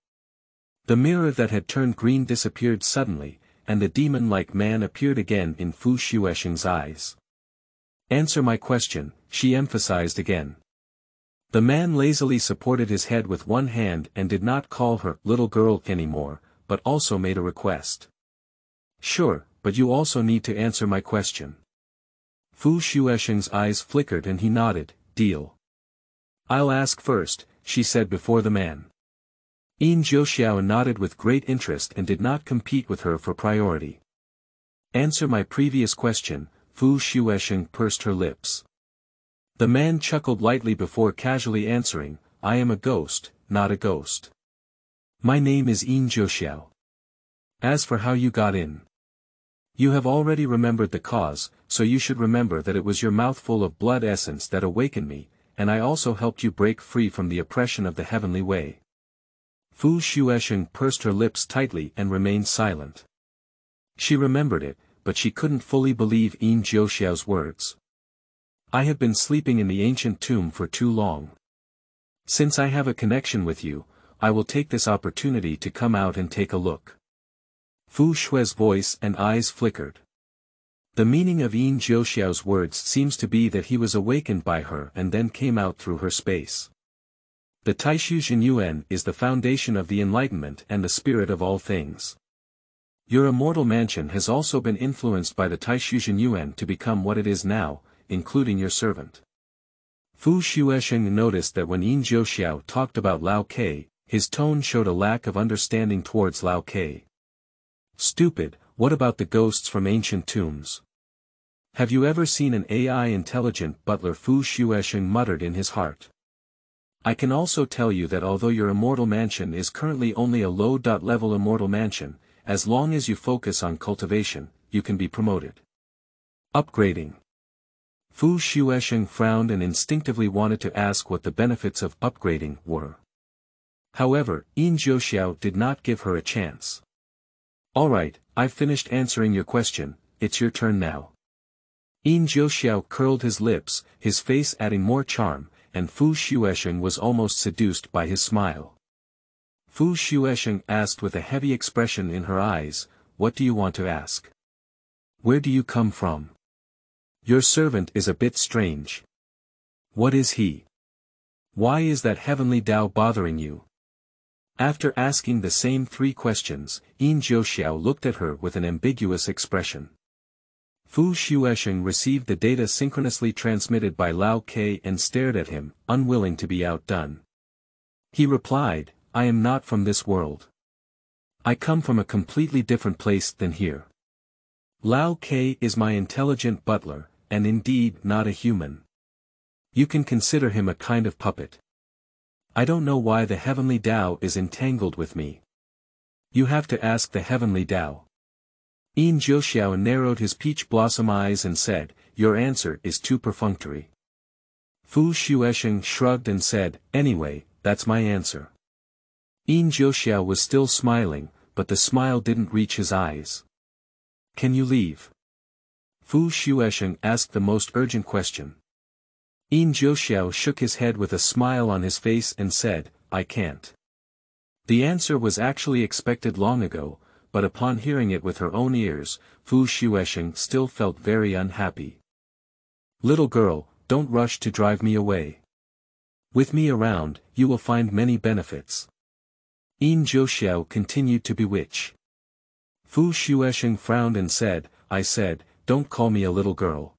The mirror that had turned green disappeared suddenly, and the demon-like man appeared again in Xuesheng's eyes. Answer my question, she emphasized again. The man lazily supported his head with one hand and did not call her little girl anymore, but also made a request. Sure, but you also need to answer my question. Xuesheng's eyes flickered and he nodded. Deal. I'll ask first, she said before the man. Jiuxiao nodded with great interest and did not compete with her for priority. Answer my previous question. Xuesheng pursed her lips. The man chuckled lightly before casually answering, I am a ghost, not a ghost. My name is Jiuxiao. As for how you got in, you have already remembered the cause, so you should remember that it was your mouthful of blood essence that awakened me, and I also helped you break free from the oppression of the heavenly way. Xuesheng pursed her lips tightly and remained silent. She remembered it, but she couldn't fully believe Jiuxiao's words. I have been sleeping in the ancient tomb for too long. Since I have a connection with you, I will take this opportunity to come out and take a look. Xue's voice and eyes flickered. The meaning of Yin Jiuxiao's words seems to be that he was awakened by her and then came out through her space. The Taishu Zhenyuan is the foundation of the enlightenment and the spirit of all things. Your immortal mansion has also been influenced by the Taishu Zhenyuan to become what it is now, including your servant. Fu Xuesheng noticed that when Yin Jiuxiao talked about Lao Ke, his tone showed a lack of understanding towards Lao Ke. Stupid, what about the ghosts from ancient tombs? Have you ever seen an AI intelligent butler? Fu Xuesheng muttered in his heart. I can also tell you that although your immortal mansion is currently only a low-level immortal mansion, as long as you focus on cultivation, you can be promoted. Upgrading. Fu Xuesheng frowned and instinctively wanted to ask what the benefits of upgrading were. However, Yin Jiuxiao did not give her a chance. Alright, I've finished answering your question, it's your turn now. Yin Jiuxiao curled his lips, his face adding more charm, and Fu Xuesheng was almost seduced by his smile. Fu Xuesheng asked with a heavy expression in her eyes, what do you want to ask? Where do you come from? Your servant is a bit strange. What is he? Why is that Heavenly Dao bothering you? After asking the same three questions, Yin Jiuxiao looked at her with an ambiguous expression. Fu Xuesheng received the data synchronously transmitted by Lao Ke and stared at him, unwilling to be outdone. He replied, I am not from this world. I come from a completely different place than here. Lao Ke is my intelligent butler, and indeed not a human. You can consider him a kind of puppet. I don't know why the Heavenly Dao is entangled with me. You have to ask the Heavenly Dao. Yin Jiuxiao narrowed his peach blossom eyes and said, your answer is too perfunctory. Fu Xuesheng shrugged and said, anyway, that's my answer. Yin Jiuxiao was still smiling, but the smile didn't reach his eyes. Can you leave? Fu Xuesheng asked the most urgent question. Yin Jiuxiao shook his head with a smile on his face and said, I can't. The answer was actually expected long ago, but upon hearing it with her own ears, Fu Xuesheng still felt very unhappy. Little girl, don't rush to drive me away. With me around, you will find many benefits. Yin Jiuxiao continued to bewitch. Fu Xuesheng frowned and said, I said, don't call me a little girl.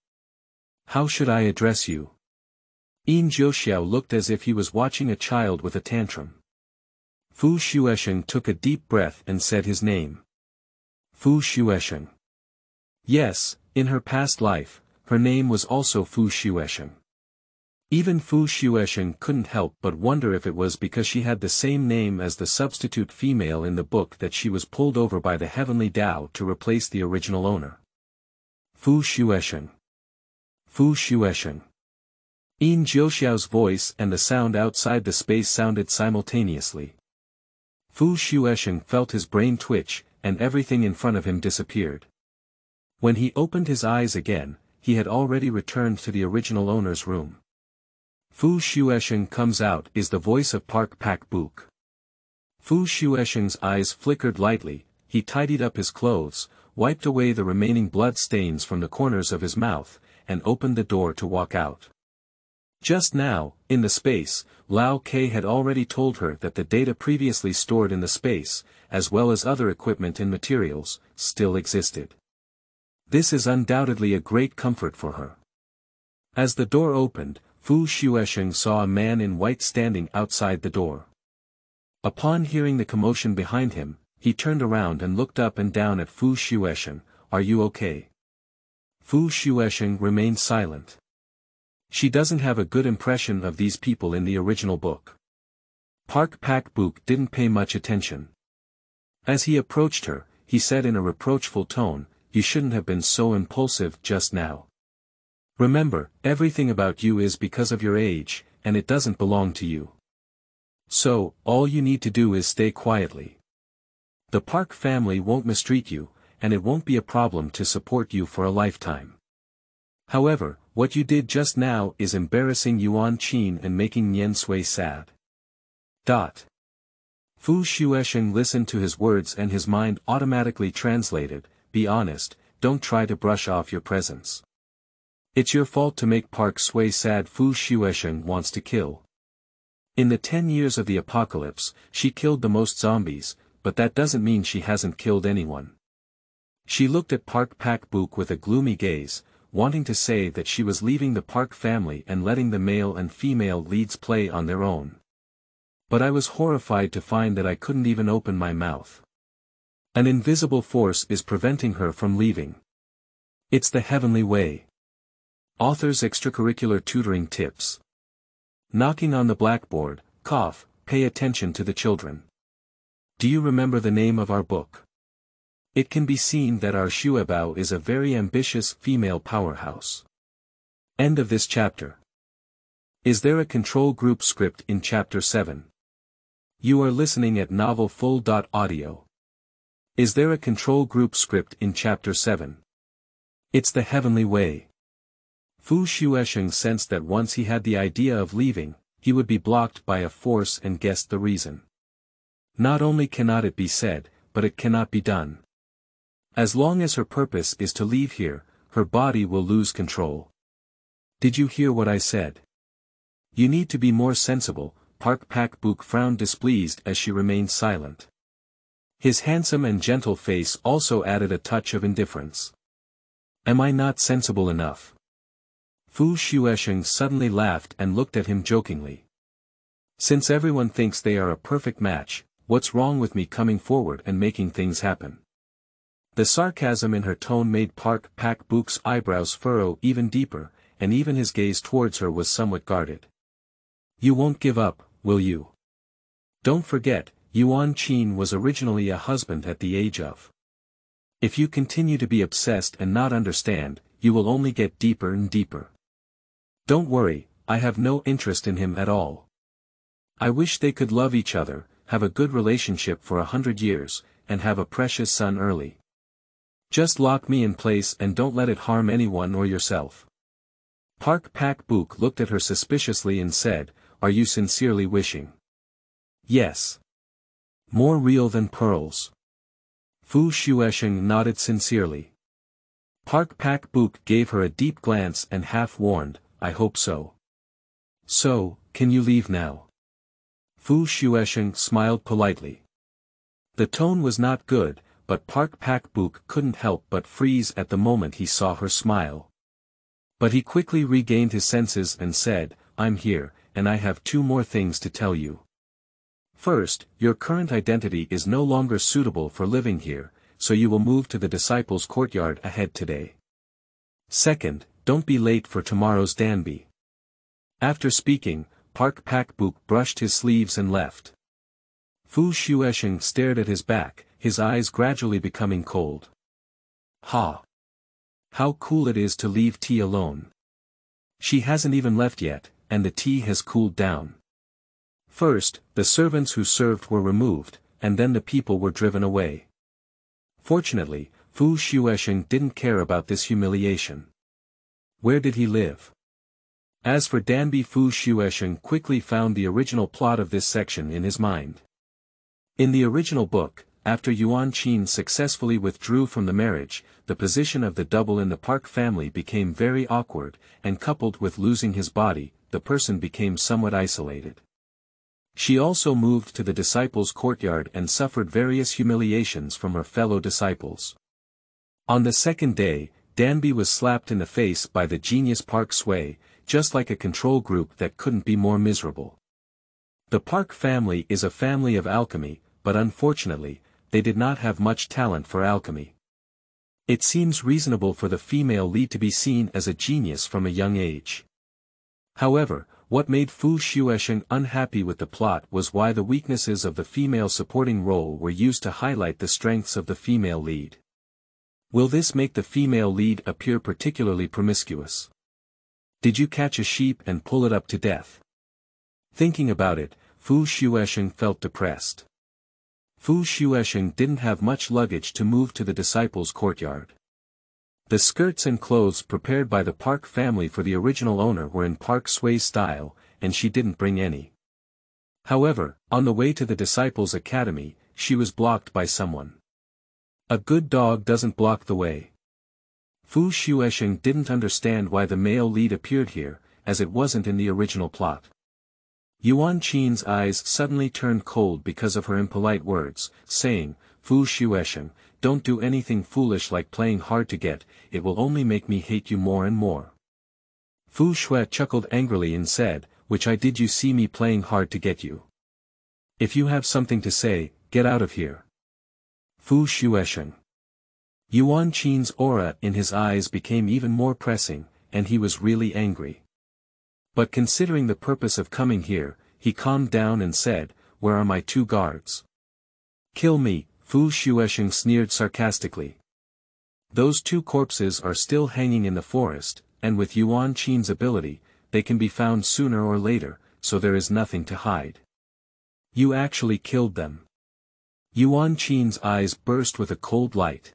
How should I address you? Yin Jiuxiao looked as if he was watching a child with a tantrum. Fu Xuesheng took a deep breath and said his name. Fu Xuesheng. Yes, in her past life, her name was also Fu Xuesheng. Even Fu Xuesheng couldn't help but wonder if it was because she had the same name as the substitute female in the book that she was pulled over by the Heavenly Dao to replace the original owner. Fu Xuesheng. Fu Xuesheng. Yin Jiuxiao's voice and the sound outside the space sounded simultaneously. Fu Xuesheng felt his brain twitch, and everything in front of him disappeared. When he opened his eyes again, he had already returned to the original owner's room. Fu Xuesheng comes out is the voice of Park Pak Book. Fu Xuesheng's eyes flickered lightly, he tidied up his clothes, wiped away the remaining blood stains from the corners of his mouth, and opened the door to walk out. Just now, in the space, Lao Ke had already told her that the data previously stored in the space, as well as other equipment and materials, still existed. This is undoubtedly a great comfort for her. As the door opened, Fu Xuesheng saw a man in white standing outside the door. Upon hearing the commotion behind him, he turned around and looked up and down at Fu Xuesheng, are you okay? Fu Xuesheng remained silent. She doesn't have a good impression of these people in the original book. Park Pak Book didn't pay much attention. As he approached her, he said in a reproachful tone, you shouldn't have been so impulsive just now. Remember, everything about you is because of your age, and it doesn't belong to you. So, all you need to do is stay quietly. The Park family won't mistreat you, and it won't be a problem to support you for a lifetime. However, what you did just now is embarrassing Yuan Qin and making Nian Sui sad. Fu Xuesheng listened to his words and his mind automatically translated, be honest, don't try to brush off your presence. It's your fault to make Park Sui sad. Fu Xuesheng wants to kill. In the 10 years of the apocalypse, she killed the most zombies, but that doesn't mean she hasn't killed anyone. She looked at Park Pak-buk with a gloomy gaze, wanting to say that she was leaving the Park family and letting the male and female leads play on their own. But I was horrified to find that I couldn't even open my mouth. An invisible force is preventing her from leaving. It's the heavenly way. Author's extracurricular tutoring tips. Knocking on the blackboard, cough, pay attention to the children. Do you remember the name of our book? It can be seen that our Xuebao is a very ambitious female powerhouse. End of this chapter. Is there a control group script in chapter 7? You are listening at novelfull.audio. Is there a control group script in chapter 7? It's the heavenly way. Fu Xuesheng sensed that once he had the idea of leaving, he would be blocked by a force and guessed the reason. Not only cannot it be said, but it cannot be done. As long as her purpose is to leave here, her body will lose control. Did you hear what I said? You need to be more sensible. Park Pak-buk frowned displeased as she remained silent. His handsome and gentle face also added a touch of indifference. Am I not sensible enough? Fu Xuesheng suddenly laughed and looked at him jokingly. Since everyone thinks they are a perfect match, what's wrong with me coming forward and making things happen? The sarcasm in her tone made Park Pak-buk's eyebrows furrow even deeper, and even his gaze towards her was somewhat guarded. You won't give up, will you? Don't forget, Yuan Qin was originally a husband at the age of. If you continue to be obsessed and not understand, you will only get deeper and deeper. Don't worry, I have no interest in him at all. I wish they could love each other, have a good relationship for 100 years, and have a precious son early. Just lock me in place and don't let it harm anyone or yourself. Park Pak-buk looked at her suspiciously and said, Are you sincerely wishing? Yes. More real than pearls. Fu Xuesheng nodded sincerely. Park Pak-buk gave her a deep glance and half warned, I hope so. So, can you leave now? Fu Xuesheng smiled politely. The tone was not good, but Park Pak-buk couldn't help but freeze at the moment he saw her smile. But he quickly regained his senses and said, I'm here, and I have 2 more things to tell you. First, your current identity is no longer suitable for living here, so you will move to the disciples' courtyard ahead today. Second, don't be late for tomorrow's danbi. After speaking, Park Pak-buk brushed his sleeves and left. Fu Xuesheng stared at his back, his eyes gradually becoming cold. Ha! How cool it is to leave tea alone. She hasn't even left yet, and the tea has cooled down. First, the servants who served were removed, and then the people were driven away. Fortunately, Fu Xuesheng didn't care about this humiliation. Where did he live? As for danbi, Fu Xuesheng quickly found the original plot of this section in his mind. In the original book, after Yuan Qin successfully withdrew from the marriage, the position of the double in the Park family became very awkward, and coupled with losing his body, the person became somewhat isolated. She also moved to the disciples' courtyard and suffered various humiliations from her fellow disciples. On the second day, danbi was slapped in the face by the genius Park Sui, just like a control group that couldn't be more miserable. The Park family is a family of alchemy, but unfortunately, they did not have much talent for alchemy. It seems reasonable for the female lead to be seen as a genius from a young age. However, what made Fu Xuesheng unhappy with the plot was why the weaknesses of the female supporting role were used to highlight the strengths of the female lead. Will this make the female lead appear particularly promiscuous? Did you catch a sheep and pull it up to death? Thinking about it, Fu Xuesheng felt depressed. Fu Xuesheng didn't have much luggage to move to the disciples' courtyard. The skirts and clothes prepared by the Park family for the original owner were in Park Sui's style, and she didn't bring any. However, on the way to the disciples' academy, she was blocked by someone. A good dog doesn't block the way. Fu Xuesheng didn't understand why the male lead appeared here, as it wasn't in the original plot. Yuan Qin's eyes suddenly turned cold because of her impolite words, saying, Fu Xuesheng, don't do anything foolish like playing hard to get, it will only make me hate you more and more. Fu Shui chuckled angrily and said, which I did you see me playing hard to get you? If you have something to say, get out of here. Fu Xuesheng. Yuan Qin's aura in his eyes became even more pressing, and he was really angry. But considering the purpose of coming here, he calmed down and said, where are my 2 guards? Kill me, Fu Xuesheng sneered sarcastically. Those 2 corpses are still hanging in the forest, and with Yuan Qin's ability, they can be found sooner or later, so there is nothing to hide. You actually killed them. Yuan Qin's eyes burst with a cold light.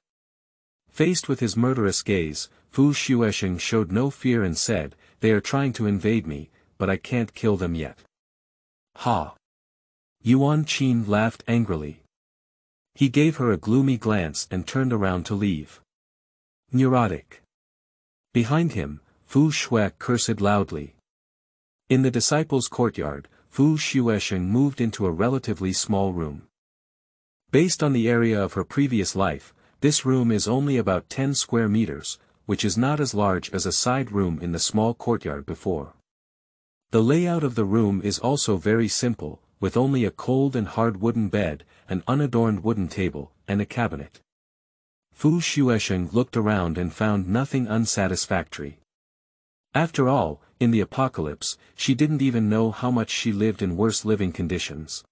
Faced with his murderous gaze, Fu Xuesheng showed no fear and said, they are trying to invade me, but I can't kill them yet. Ha! Yuan Qin laughed angrily. He gave her a gloomy glance and turned around to leave. Neurotic. Behind him, Fu Shui cursed loudly. In the disciples' courtyard, Fu Xuesheng moved into a relatively small room. Based on the area of her previous life, this room is only about 10 square meters, which is not as large as a side room in the small courtyard before. The layout of the room is also very simple, with only a cold and hard wooden bed, an unadorned wooden table, and a cabinet. Fu Xuesheng looked around and found nothing unsatisfactory. After all, in the apocalypse, she didn't even know how much she lived in worse living conditions.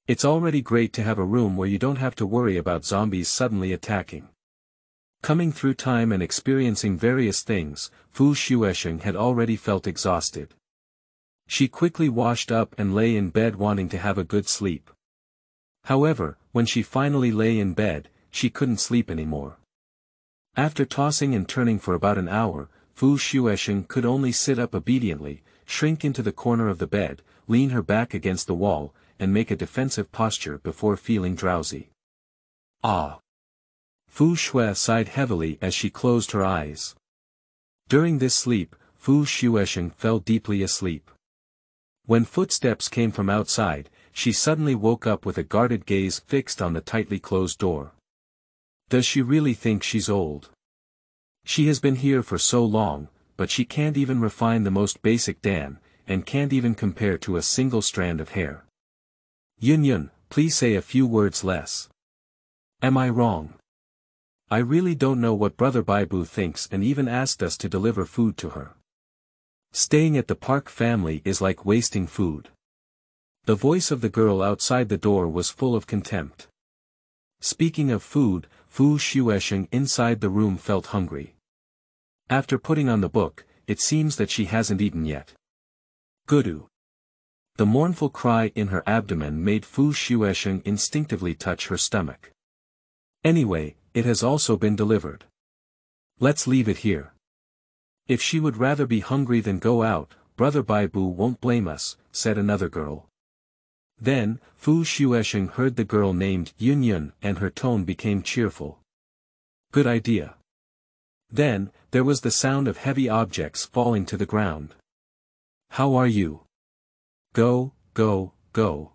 It's already great to have a room where you don't have to worry about zombies suddenly attacking. Coming through time and experiencing various things, Fu Xuesheng had already felt exhausted. She quickly washed up and lay in bed wanting to have a good sleep. However, when she finally lay in bed, she couldn't sleep anymore. After tossing and turning for about an hour, Fu Xuesheng could only sit up obediently, shrink into the corner of the bed, lean her back against the wall, and make a defensive posture before feeling drowsy. Ah! Fu Shui sighed heavily as she closed her eyes. During this sleep, Fu Xuesheng fell deeply asleep. When footsteps came from outside, she suddenly woke up with a guarded gaze fixed on the tightly closed door. Does she really think she's old? She has been here for so long, but she can't even refine the most basic Dan, and can't even compare to a single strand of hair. Yun, please say a few words less. Am I wrong? I really don't know what Brother Baibu thinks and even asked us to deliver food to her. Staying at the Park family is like wasting food. The voice of the girl outside the door was full of contempt. Speaking of food, Fu Xuesheng inside the room felt hungry. After putting on the book, it seems that she hasn't eaten yet. Gudu. The mournful cry in her abdomen made Fu Xuesheng instinctively touch her stomach. Anyway, it has also been delivered. Let's leave it here. If she would rather be hungry than go out, Brother Baibu won't blame us, said another girl. Then, Fu Xuesheng heard the girl named Yun and her tone became cheerful. Good idea. Then, there was the sound of heavy objects falling to the ground. How are you? Go, go, go.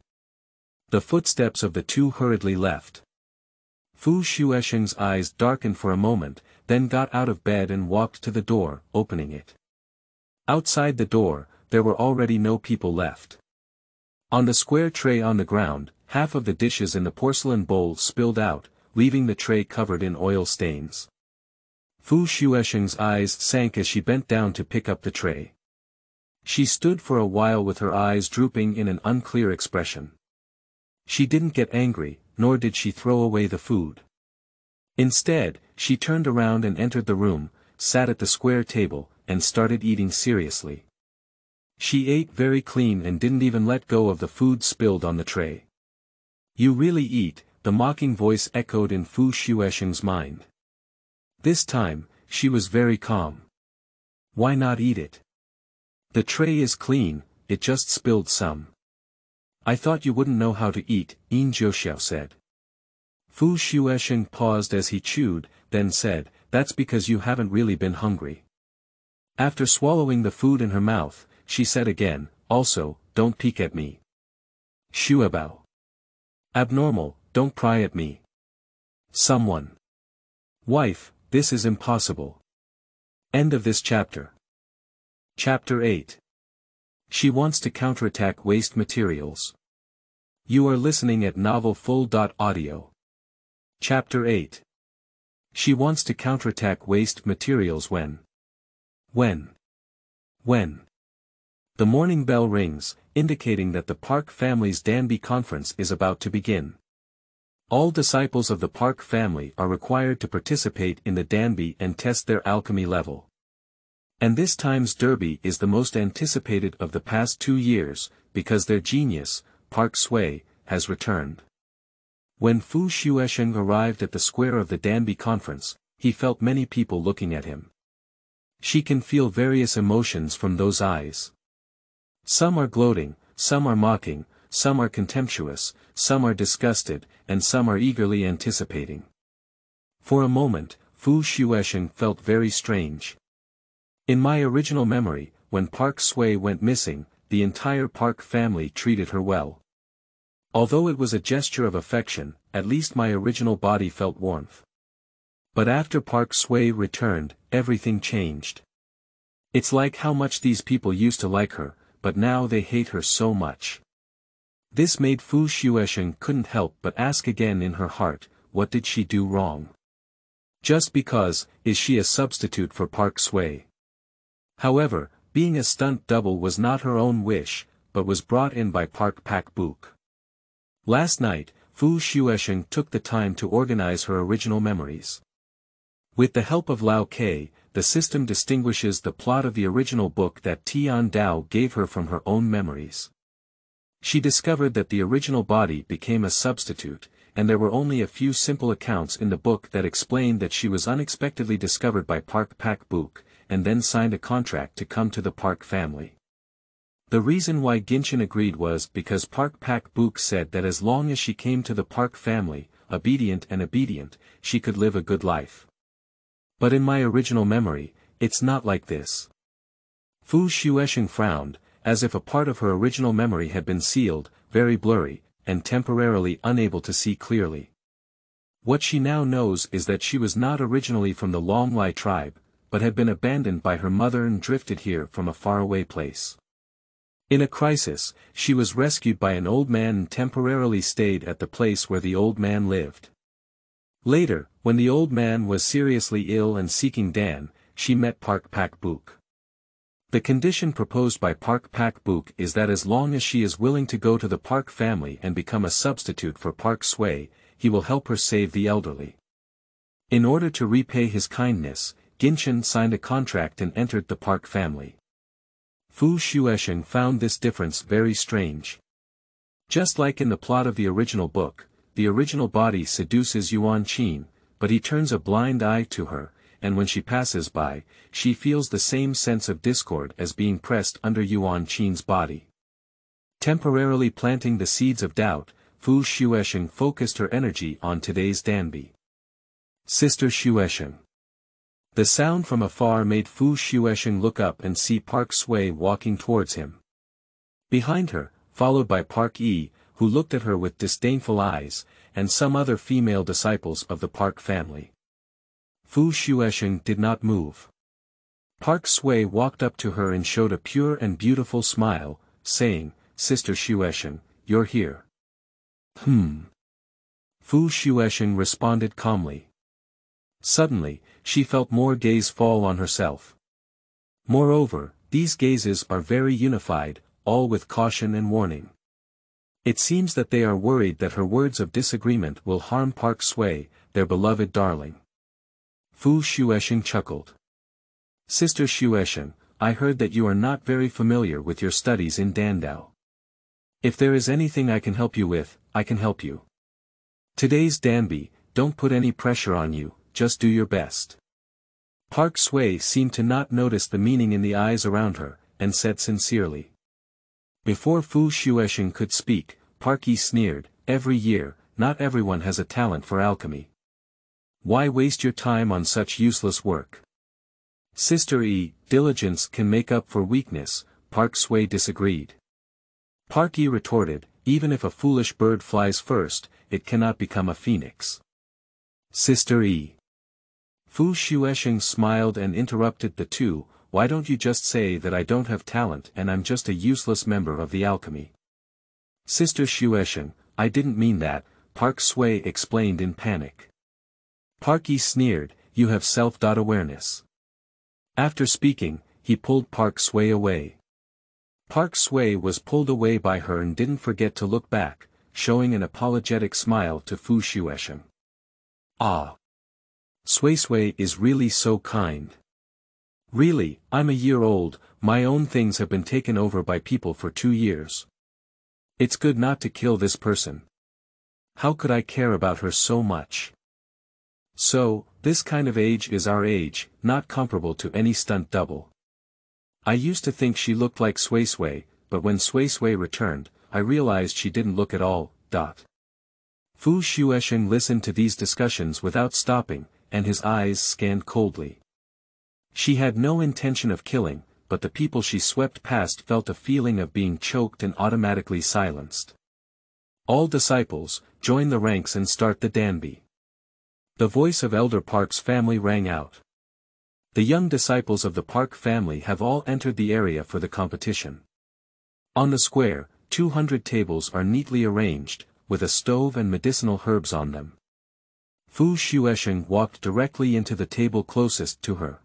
The footsteps of the 2 hurriedly left. Fu Xuesheng's eyes darkened for a moment, then got out of bed and walked to the door, opening it. Outside the door, there were already no people left. On the square tray on the ground, half of the dishes in the porcelain bowl spilled out, leaving the tray covered in oil stains. Fu Xuesheng's eyes sank as she bent down to pick up the tray. She stood for a while with her eyes drooping in an unclear expression. She didn't get angry, nor did she throw away the food. Instead, she turned around and entered the room, sat at the square table, and started eating seriously. She ate very clean and didn't even let go of the food spilled on the tray. You really eat, the mocking voice echoed in Fu Xuesheng's mind. This time, she was very calm. Why not eat it? The tray is clean, it just spilled some. I thought you wouldn't know how to eat, Jiuxiao said. Fu Xuesheng paused as he chewed, then said, that's because you haven't really been hungry. After swallowing the food in her mouth, she said again, also, don't peek at me. Xuebao. Abnormal, don't pry at me. Someone. Wife, this is impossible. End of this chapter. Chapter 8. She wants to counterattack waste materials. You are listening at novelfull.audio. Chapter 8. She wants to counterattack waste materials when. The morning bell rings, indicating that the Park family's Danby conference is about to begin. All disciples of the Park family are required to participate in the Danby and test their alchemy level. And this time's derby is the most anticipated of the past 2 years, because their genius, Park Sui, has returned. When Xuesheng arrived at the square of the Danby conference, he felt many people looking at him. She can feel various emotions from those eyes. Some are gloating, some are mocking, some are contemptuous, some are disgusted, and some are eagerly anticipating. For a moment, Xuesheng felt very strange. In my original memory, when Park Sui went missing, the entire Park family treated her well. Although it was a gesture of affection, at least my original body felt warmth. But after Park Sui returned, everything changed. It's like how much these people used to like her, but now they hate her so much. This made Xuesheng couldn't help but ask again in her heart, what did she do wrong? Just because, is she a substitute for Park Sui? However, being a stunt double was not her own wish, but was brought in by Park Pak-buk. Last night, Xuesheng took the time to organize her original memories. With the help of Lao Ke, the system distinguishes the plot of the original book that Tian Dao gave her from her own memories. She discovered that the original body became a substitute, and there were only a few simple accounts in the book that explained that she was unexpectedly discovered by Park Pak-buk, and then signed a contract to come to the Park family. The reason why Ginshin agreed was because Park Pak-buk said that as long as she came to the Park family, obedient, she could live a good life. But in my original memory, it's not like this. Xuesheng frowned, as if a part of her original memory had been sealed, very blurry, and temporarily unable to see clearly. What she now knows is that she was not originally from the Longlai tribe, but had been abandoned by her mother and drifted here from a faraway place. In a crisis, she was rescued by an old man and temporarily stayed at the place where the old man lived. Later, when the old man was seriously ill and seeking Dan, she met Park Pak-buk. The condition proposed by Park Pak-buk is that as long as she is willing to go to the Park family and become a substitute for Park Sui, he will help her save the elderly. In order to repay his kindness, Ginshin signed a contract and entered the Park family. Xuesheng found this difference very strange. Just like in the plot of the original book, the original body seduces Yuan Qin, but he turns a blind eye to her, and when she passes by, she feels the same sense of discord as being pressed under Yuan Qin's body. Temporarily planting the seeds of doubt, Xuesheng focused her energy on today's Danby. Sister Xuesheng. The sound from afar made Xuesheng look up and see Park Sui walking towards him. Behind her, followed by Park Yi, who looked at her with disdainful eyes, and some other female disciples of the Park family. Xuesheng did not move. Park Sui walked up to her and showed a pure and beautiful smile, saying, Sister Xuesheng, you're here. Xuesheng responded calmly. Suddenly, she felt more gaze fall on herself. Moreover, these gazes are very unified, all with caution and warning. It seems that they are worried that her words of disagreement will harm Park Sui, their beloved darling. Xuesheng chuckled. Sister Xuesheng, I heard that you are not very familiar with your studies in Dandao. If there is anything I can help you with, I can help you. Today's Danby, don't put any pressure on you, just do your best. Park Sui seemed to not notice the meaning in the eyes around her, and said sincerely. Before Xuesheng could speak, Park Yi sneered, every year, not everyone has a talent for alchemy. Why waste your time on such useless work? Sister E, diligence can make up for weakness, Park Sui disagreed. Park E retorted, even if a foolish bird flies first, it cannot become a phoenix. Sister E. Fu Xuesheng smiled and interrupted the two, why don't you just say that I don't have talent and I'm just a useless member of the alchemy? Sister Xuesheng, I didn't mean that, Park Sui explained in panic. Park E sneered, you have self-awareness. After speaking, he pulled Park Sui away. Park Sui was pulled away by her and didn't forget to look back, showing an apologetic smile to Fu Xuesheng. Ah! Sui is really so kind. Really, I'm a year old, my own things have been taken over by people for 2 years. It's good not to kill this person. How could I care about her so much? So, this kind of age is our age, not comparable to any stunt double. I used to think she looked like Sui, but when Sui returned, I realized she didn't look at all. Fu Xuesheng listened to these discussions without stopping, and his eyes scanned coldly. She had no intention of killing, but the people she swept past felt a feeling of being choked and automatically silenced. All disciples, join the ranks and start the danbi. The voice of Elder Park's family rang out. The young disciples of the Park family have all entered the area for the competition. On the square, 200 tables are neatly arranged, with a stove and medicinal herbs on them. Fu Xuesheng walked directly into the table closest to her.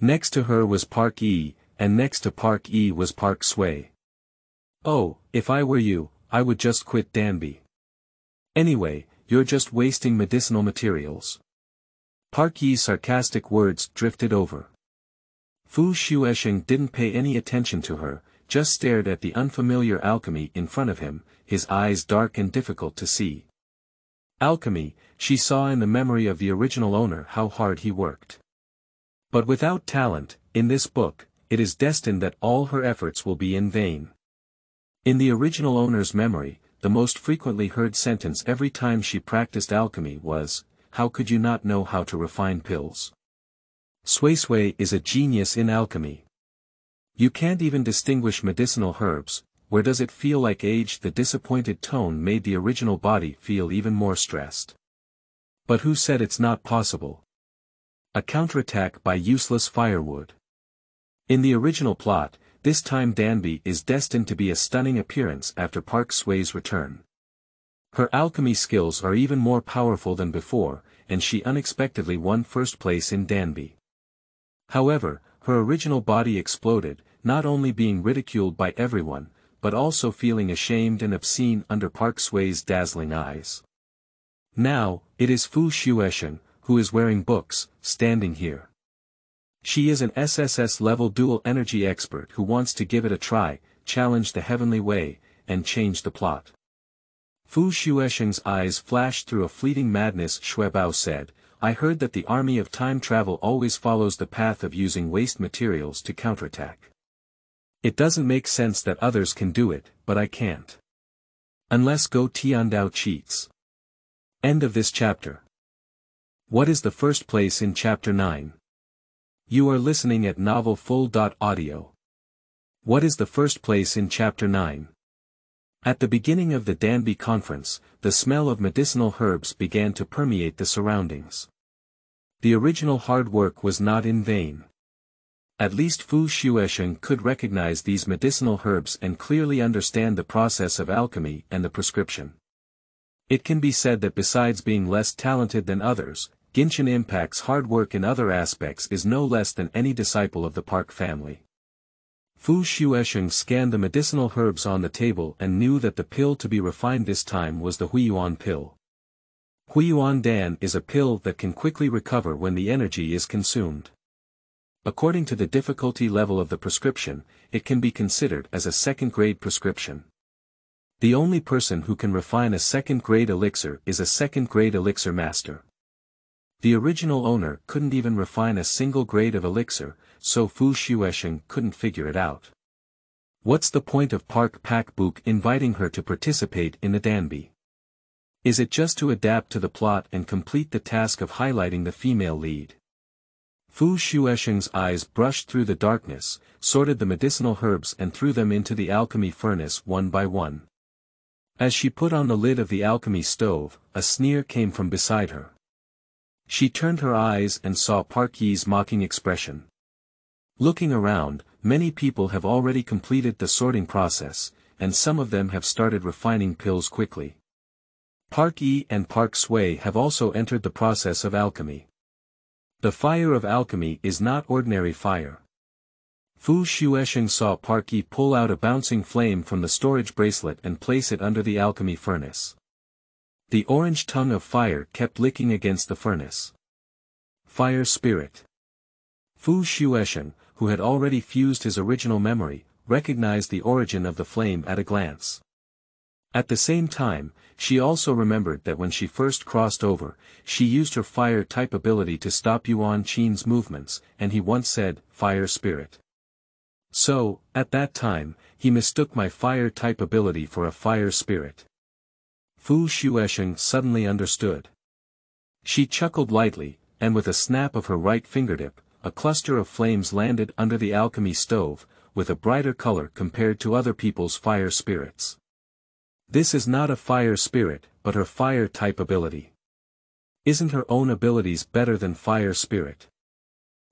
Next to her was Park E, and next to Park E was Park Sui. Oh, if I were you, I would just quit danbi. Anyway, you're just wasting medicinal materials. Park E's sarcastic words drifted over. Fu Xuesheng didn't pay any attention to her, just stared at the unfamiliar alchemy in front of him, his eyes dark and difficult to see. Alchemy, she saw in the memory of the original owner how hard he worked. But without talent, in this book, it is destined that all her efforts will be in vain. In the original owner's memory, the most frequently heard sentence every time she practiced alchemy was, how could you not know how to refine pills? Sui is a genius in alchemy. You can't even distinguish medicinal herbs, where does it feel like age? The disappointed tone made the original body feel even more stressed. But who said it's not possible? A counterattack by useless firewood. In the original plot, this time danbi is destined to be a stunning appearance after Park Sui's return. Her alchemy skills are even more powerful than before, and she unexpectedly won first place in danbi. However, her original body exploded, not only being ridiculed by everyone, but also feeling ashamed and obscene under Park Sui's dazzling eyes. Now, it is Fu Xuesheng, who is wearing books, standing here. She is an SSS-level dual energy expert who wants to give it a try, challenge the heavenly way, and change the plot. Fu Xuesheng's eyes flashed through a fleeting madness. Xuebao said, I heard that the army of time travel always follows the path of using waste materials to counterattack. It doesn't make sense that others can do it, but I can't. Unless Go Tiandao cheats. End of this chapter. What is the first place in chapter 9? You are listening at novelfull.audio. What is the first place in chapter 9? At the beginning of the danbi conference, the smell of medicinal herbs began to permeate the surroundings. The original hard work was not in vain. At least Fu Xuesheng could recognize these medicinal herbs and clearly understand the process of alchemy and the prescription. It can be said that besides being less talented than others, Genshin Impact's hard work in other aspects is no less than any disciple of the Park family. Fu Xuesheng scanned the medicinal herbs on the table and knew that the pill to be refined this time was the Huiyuan pill. Huiyuan Dan is a pill that can quickly recover when the energy is consumed. According to the difficulty level of the prescription, it can be considered as a second-grade prescription. The only person who can refine a second-grade elixir is a second-grade elixir master. The original owner couldn't even refine a single grade of elixir, so Fu Xuesheng couldn't figure it out. What's the point of Park Pak-book inviting her to participate in the danbi? Is it just to adapt to the plot and complete the task of highlighting the female lead? Xuesheng's eyes brushed through the darkness, sorted the medicinal herbs and threw them into the alchemy furnace one by one. As she put on the lid of the alchemy stove, a sneer came from beside her. She turned her eyes and saw Park Yi's mocking expression. Looking around, many people have already completed the sorting process, and some of them have started refining pills quickly. Park Yi and Park Sui have also entered the process of alchemy. The fire of alchemy is not ordinary fire. Xuesheng saw Park Yi pull out a bouncing flame from the storage bracelet and place it under the alchemy furnace. The orange tongue of fire kept licking against the furnace. Fire spirit. Xuesheng, who had already fused his original memory, recognized the origin of the flame at a glance. At the same time, she also remembered that when she first crossed over, she used her fire-type ability to stop Yuan Qin's movements, and he once said, "Fire spirit." So, at that time, he mistook my fire-type ability for a fire spirit. Xuesheng suddenly understood. She chuckled lightly, and with a snap of her right fingertip, a cluster of flames landed under the alchemy stove, with a brighter color compared to other people's fire spirits. This is not a fire spirit, but her fire-type ability. Isn't her own abilities better than fire spirit?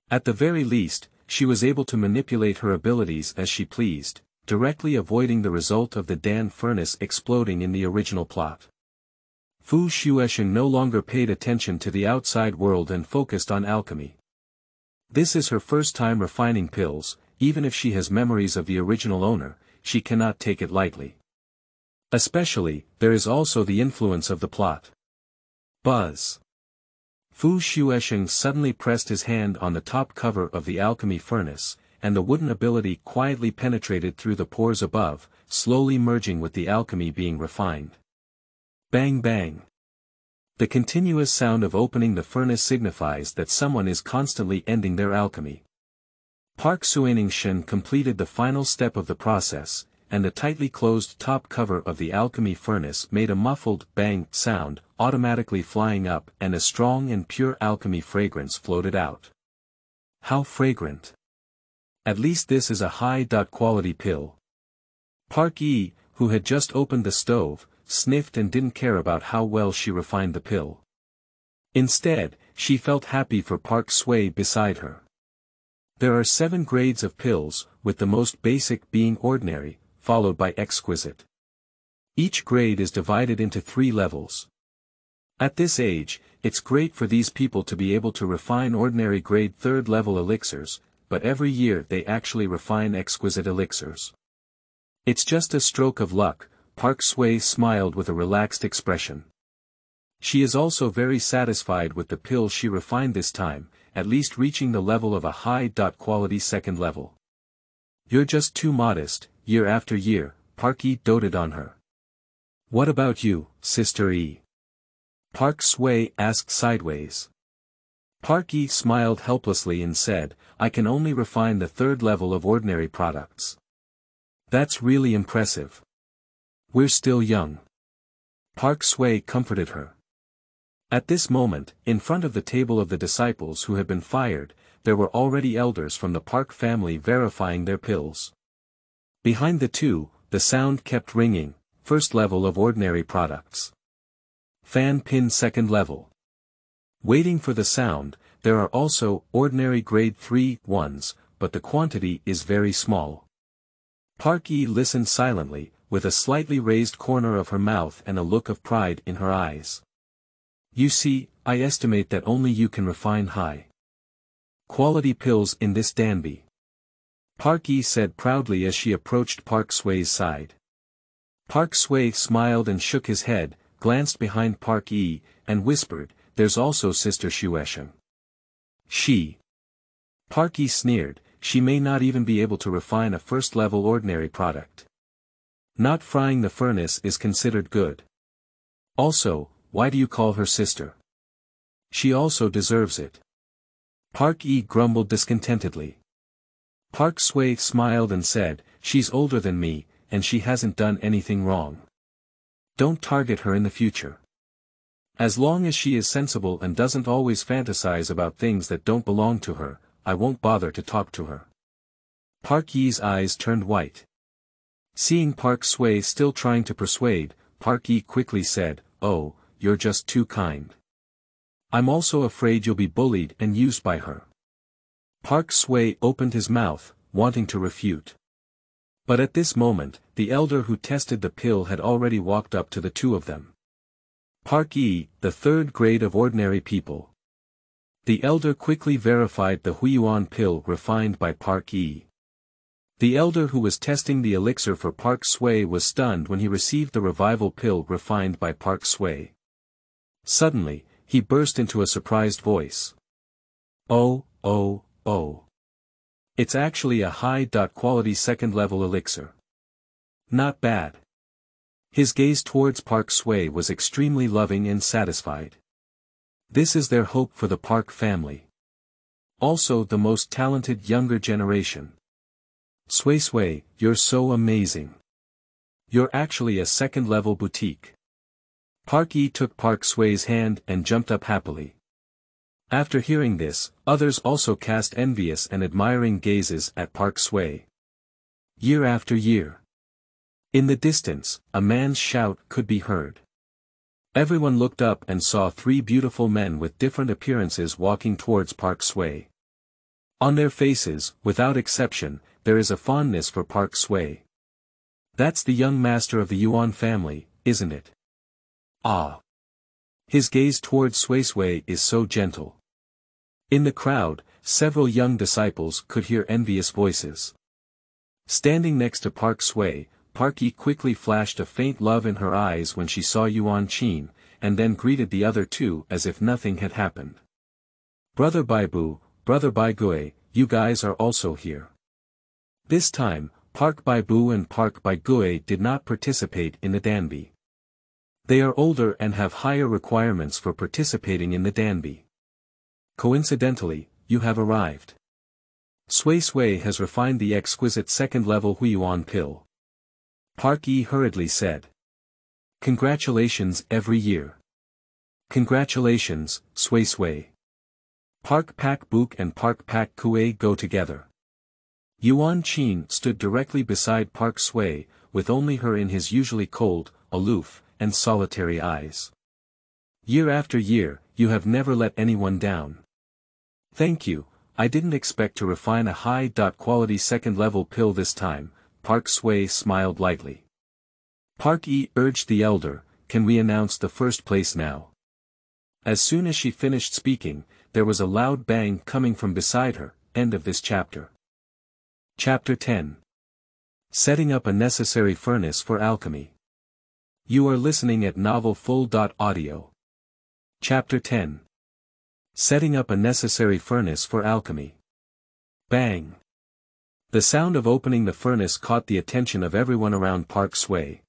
At the very least, she was able to manipulate her abilities as she pleased, directly avoiding the result of the Dan furnace exploding in the original plot. Xuesheng no longer paid attention to the outside world and focused on alchemy. This is her first time refining pills, even if she has memories of the original owner, she cannot take it lightly. Especially, there is also the influence of the plot. Buzz. Xuesheng suddenly pressed his hand on the top cover of the alchemy furnace, and the wooden ability quietly penetrated through the pores above, slowly merging with the alchemy being refined. Bang bang. The continuous sound of opening the furnace signifies that someone is constantly ending their alchemy. Park Xuesheng completed the final step of the process, and the tightly closed top cover of the alchemy furnace made a muffled bang sound, automatically flying up, and a strong and pure alchemy fragrance floated out. How fragrant! At least this is a high-quality pill. Park Yi, who had just opened the stove, sniffed and didn't care about how well she refined the pill. Instead, she felt happy for Park Sui beside her. There are 7 grades of pills, with the most basic being ordinary, followed by exquisite. Each grade is divided into 3 levels. At this age, it's great for these people to be able to refine ordinary grade 3rd level elixirs, but every year they actually refine exquisite elixirs. It's just a stroke of luck. Park Sui smiled with a relaxed expression. She is also very satisfied with the pill she refined this time, at least reaching the level of a high-quality 2nd level. You're just too modest. Year after year, Park Yi doted on her. What about you, Sister Yi? Park Sui asked sideways. Park Yi smiled helplessly and said, I can only refine the 3rd level of ordinary products. That's really impressive. We're still young. Park Sui comforted her. At this moment, in front of the table of the disciples who had been fired, there were already elders from the Park family verifying their pills. Behind the two, the sound kept ringing, 1st level of ordinary products. Fan pin 2nd level. Waiting for the sound, there are also ordinary grade 3 ones, but the quantity is very small. Park Yi listened silently, with a slightly raised corner of her mouth and a look of pride in her eyes. You see, I estimate that only you can refine high quality pills in this Danby. Park Yi said proudly as she approached Park Sui's side. Park Sui smiled and shook his head, glanced behind Park Yi, and whispered, there's also Sister Xuesheng. She. Park Yi sneered, she may not even be able to refine a 1st level ordinary product. Not frying the furnace is considered good. Also, why do you call her sister? She also deserves it. Park Yi grumbled discontentedly. Park Sui smiled and said, she's older than me, and she hasn't done anything wrong. Don't target her in the future. As long as she is sensible and doesn't always fantasize about things that don't belong to her, I won't bother to talk to her. Park Yi's eyes turned white. Seeing Park Sui still trying to persuade, Park Yi quickly said, "Oh, you're just too kind. I'm also afraid you'll be bullied and used by her." Park Sui opened his mouth, wanting to refute. But at this moment, the elder who tested the pill had already walked up to the two of them. Park Yi, the third grade of ordinary people. The elder quickly verified the Huiyuan pill refined by Park Yi. The elder who was testing the elixir for Park Sui was stunned when he received the revival pill refined by Park Sui. Suddenly, he burst into a surprised voice. "Oh, oh, oh. It's actually a high-quality second-level elixir. Not bad." His gaze towards Park Sui was extremely loving and satisfied. This is their hope for the Park family. Also the most talented younger generation. Sui, you're so amazing. You're actually a second-level boutique. Park Yi took Park Sui's hand and jumped up happily. After hearing this, others also cast envious and admiring gazes at Park Sui. Year after year. In the distance, a man's shout could be heard. Everyone looked up and saw three beautiful men with different appearances walking towards Park Sui. On their faces, without exception, there is a fondness for Park Sui. That's the young master of the Yuan family, isn't it? Ah. His gaze towards Sui is so gentle. In the crowd, several young disciples could hear envious voices. Standing next to Park Sui, Park Yi quickly flashed a faint love in her eyes when she saw Yuan Qin, and then greeted the other two as if nothing had happened. "Brother Baibu, Brother Baigui, you guys are also here." This time, Park Baibu and Park Baigui did not participate in the danbi. They are older and have higher requirements for participating in the danbi. Coincidentally, you have arrived. Sui has refined the exquisite second-level Huiyuan pill. Park Yi hurriedly said. "Congratulations every year. Congratulations, Sui. Park Pak Buk and Park Pak Kue go together." Yuan Qin stood directly beside Park Sui, with only her in his usually cold, aloof, and solitary eyes. "Year after year, you have never let anyone down. Thank you, I didn't expect to refine a high-quality second-level pill this time," Park Sui smiled lightly. Park Yi urged the elder, "Can we announce the first place now?" As soon as she finished speaking, there was a loud bang coming from beside her. End of this chapter. Chapter 10. Setting up a necessary furnace for alchemy. You are listening at novelfull.audio. Chapter 10. Setting up a necessary furnace for alchemy. Bang. The sound of opening the furnace caught the attention of everyone around Park Sui.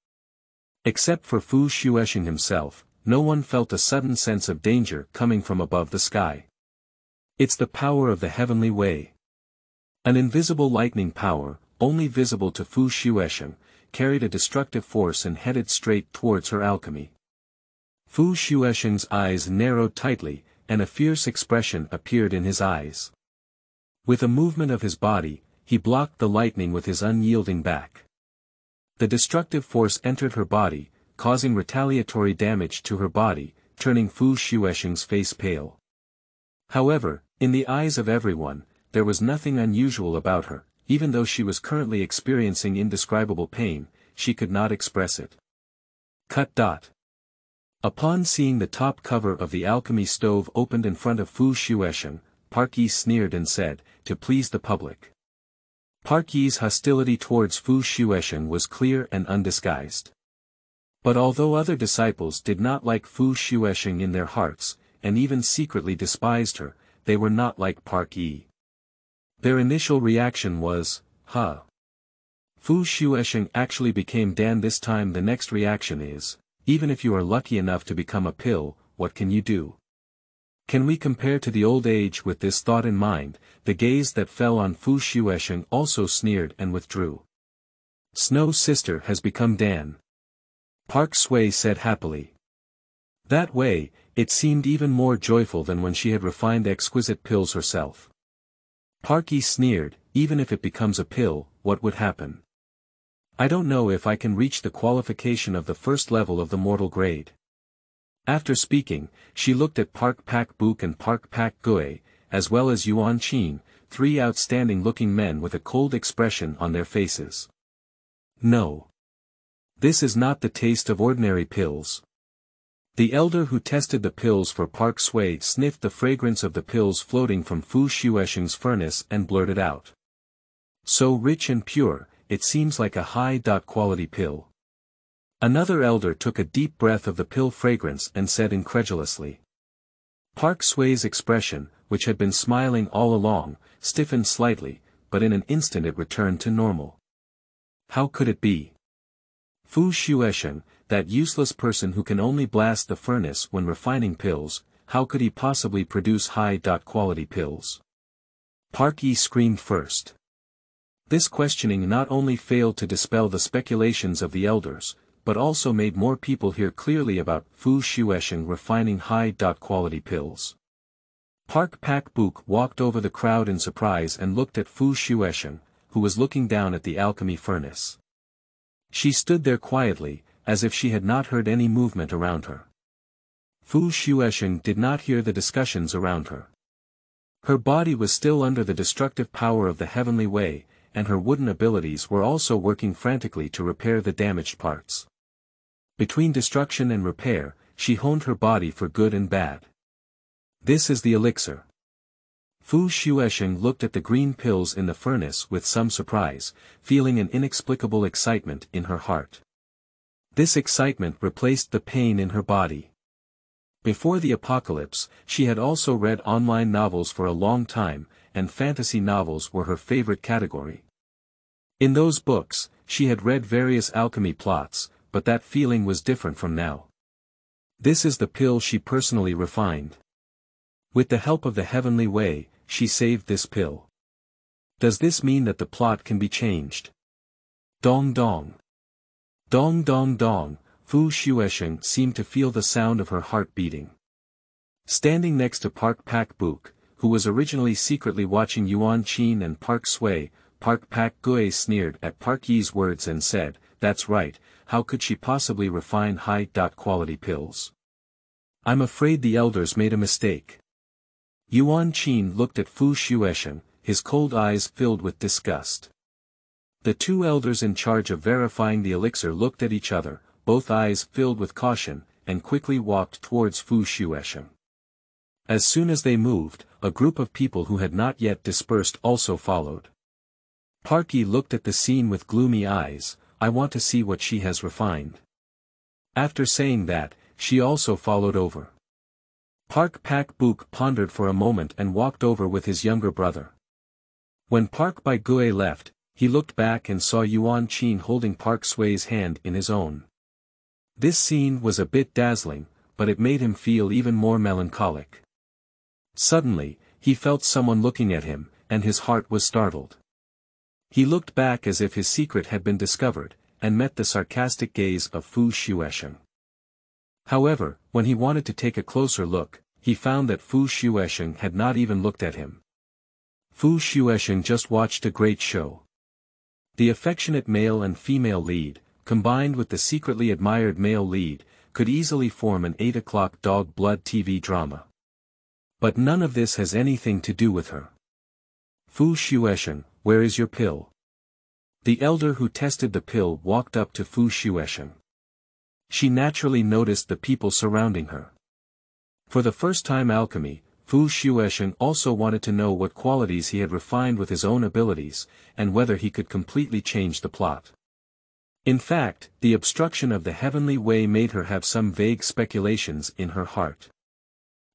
Except for Xuesheng himself, no one felt a sudden sense of danger coming from above the sky. It's the power of the heavenly way. An invisible lightning power, only visible to Xuesheng, carried a destructive force and headed straight towards her alchemy. Xuesheng's eyes narrowed tightly, and a fierce expression appeared in his eyes. With a movement of his body, he blocked the lightning with his unyielding back. The destructive force entered her body, causing retaliatory damage to her body, turning Xuesheng's face pale. However, in the eyes of everyone, there was nothing unusual about her. Even though she was currently experiencing indescribable pain, she could not express it. Upon seeing the top cover of the alchemy stove opened in front of Xuesheng, Park Yi sneered and said, "To please the public." Park Yi's hostility towards Xuesheng was clear and undisguised. But although other disciples did not like Xuesheng in their hearts, and even secretly despised her, they were not like Park Yi. Their initial reaction was, "Huh." Xuesheng actually became Dan this time. The next reaction is, even if you are lucky enough to become a pill, what can you do? Can we compare to the old age? With this thought in mind, the gaze that fell on Xuesheng also sneered and withdrew. Snow's sister has become Dan. Park Sui said happily. That way, it seemed even more joyful than when she had refined exquisite pills herself. Parky sneered, even if it becomes a pill, what would happen? I don't know if I can reach the qualification of the first level of the mortal grade. After speaking, she looked at Park Pak-buk and Park Pak-gui, as well as Yuan Qin, three outstanding-looking men with a cold expression on their faces. No. This is not the taste of ordinary pills. The elder who tested the pills for Park Sui sniffed the fragrance of the pills floating from Fu Xuesheng's furnace and blurted out. So rich and pure, it seems like a high-quality pill. Another elder took a deep breath of the pill fragrance and said incredulously. Park Sui's expression, which had been smiling all along, stiffened slightly, but in an instant it returned to normal. How could it be? Fu Xuesheng, that useless person who can only blast the furnace when refining pills, how could he possibly produce high-quality pills? Park Yi screamed first. This questioning not only failed to dispel the speculations of the elders, but also made more people hear clearly about Fu Xuesheng refining high-quality pills. Park Pak-buk walked over the crowd in surprise and looked at Fu Xuesheng, who was looking down at the alchemy furnace. She stood there quietly, as if she had not heard any movement around her. Fu Xuesheng did not hear the discussions around her. Her body was still under the destructive power of the heavenly way, and her wooden abilities were also working frantically to repair the damaged parts. Between destruction and repair, she honed her body for good and bad. This is the elixir. Fu Xuesheng looked at the green pills in the furnace with some surprise, feeling an inexplicable excitement in her heart. This excitement replaced the pain in her body. Before the apocalypse, she had also read online novels for a long time, and fantasy novels were her favorite category. In those books, she had read various alchemy plots, but that feeling was different from now. This is the pill she personally refined. With the help of the heavenly way, she saved this pill. Does this mean that the plot can be changed? Dong dong. Dong dong dong, Fu Xuesheng seemed to feel the sound of her heart beating. Standing next to Park Pak-buk, who was originally secretly watching Yuan Qin and Park Sui, Park Pak-gui sneered at Park Yi's words and said, "That's right, how could she possibly refine high-quality pills? I'm afraid the elders made a mistake." Yuan Qin looked at Fu Xuesheng, his cold eyes filled with disgust. The two elders in charge of verifying the elixir looked at each other, both eyes filled with caution, and quickly walked towards Fu Xuesheng. As soon as they moved, a group of people who had not yet dispersed also followed. Park Yi looked at the scene with gloomy eyes. "I want to see what she has refined." After saying that, she also followed over. Park Pak-buk pondered for a moment and walked over with his younger brother. When Park Bai-gui left, he looked back and saw Yuan Qin holding Park Sui's hand in his own. This scene was a bit dazzling, but it made him feel even more melancholic. Suddenly, he felt someone looking at him, and his heart was startled. He looked back as if his secret had been discovered, and met the sarcastic gaze of Fu Xuesheng. However, when he wanted to take a closer look, he found that Fu Xuesheng had not even looked at him. Fu Xuesheng just watched a great show. The affectionate male and female lead, combined with the secretly admired male lead, could easily form an 8 o'clock dog blood TV drama. But none of this has anything to do with her. Fu Xuesheng, where is your pill? The elder who tested the pill walked up to Fu Xuesheng. She naturally noticed the people surrounding her. For the first time alchemy, Fu Xuesheng also wanted to know what qualities he had refined with his own abilities, and whether he could completely change the plot. In fact, the obstruction of the heavenly way made her have some vague speculations in her heart.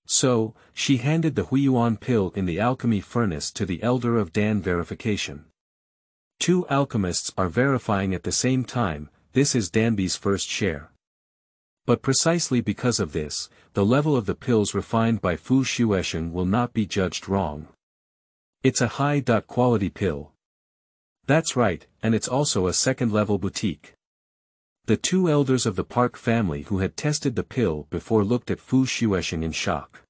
So, she handed the Huiyuan pill in the alchemy furnace to the elder of Dan verification. Two alchemists are verifying at the same time. This is Danby's first share. But precisely because of this, the level of the pills refined by Fu Xuesheng will not be judged wrong. It's a high-quality pill. That's right, and it's also a second-level boutique. The two elders of the Park family who had tested the pill before looked at Fu Xuesheng in shock.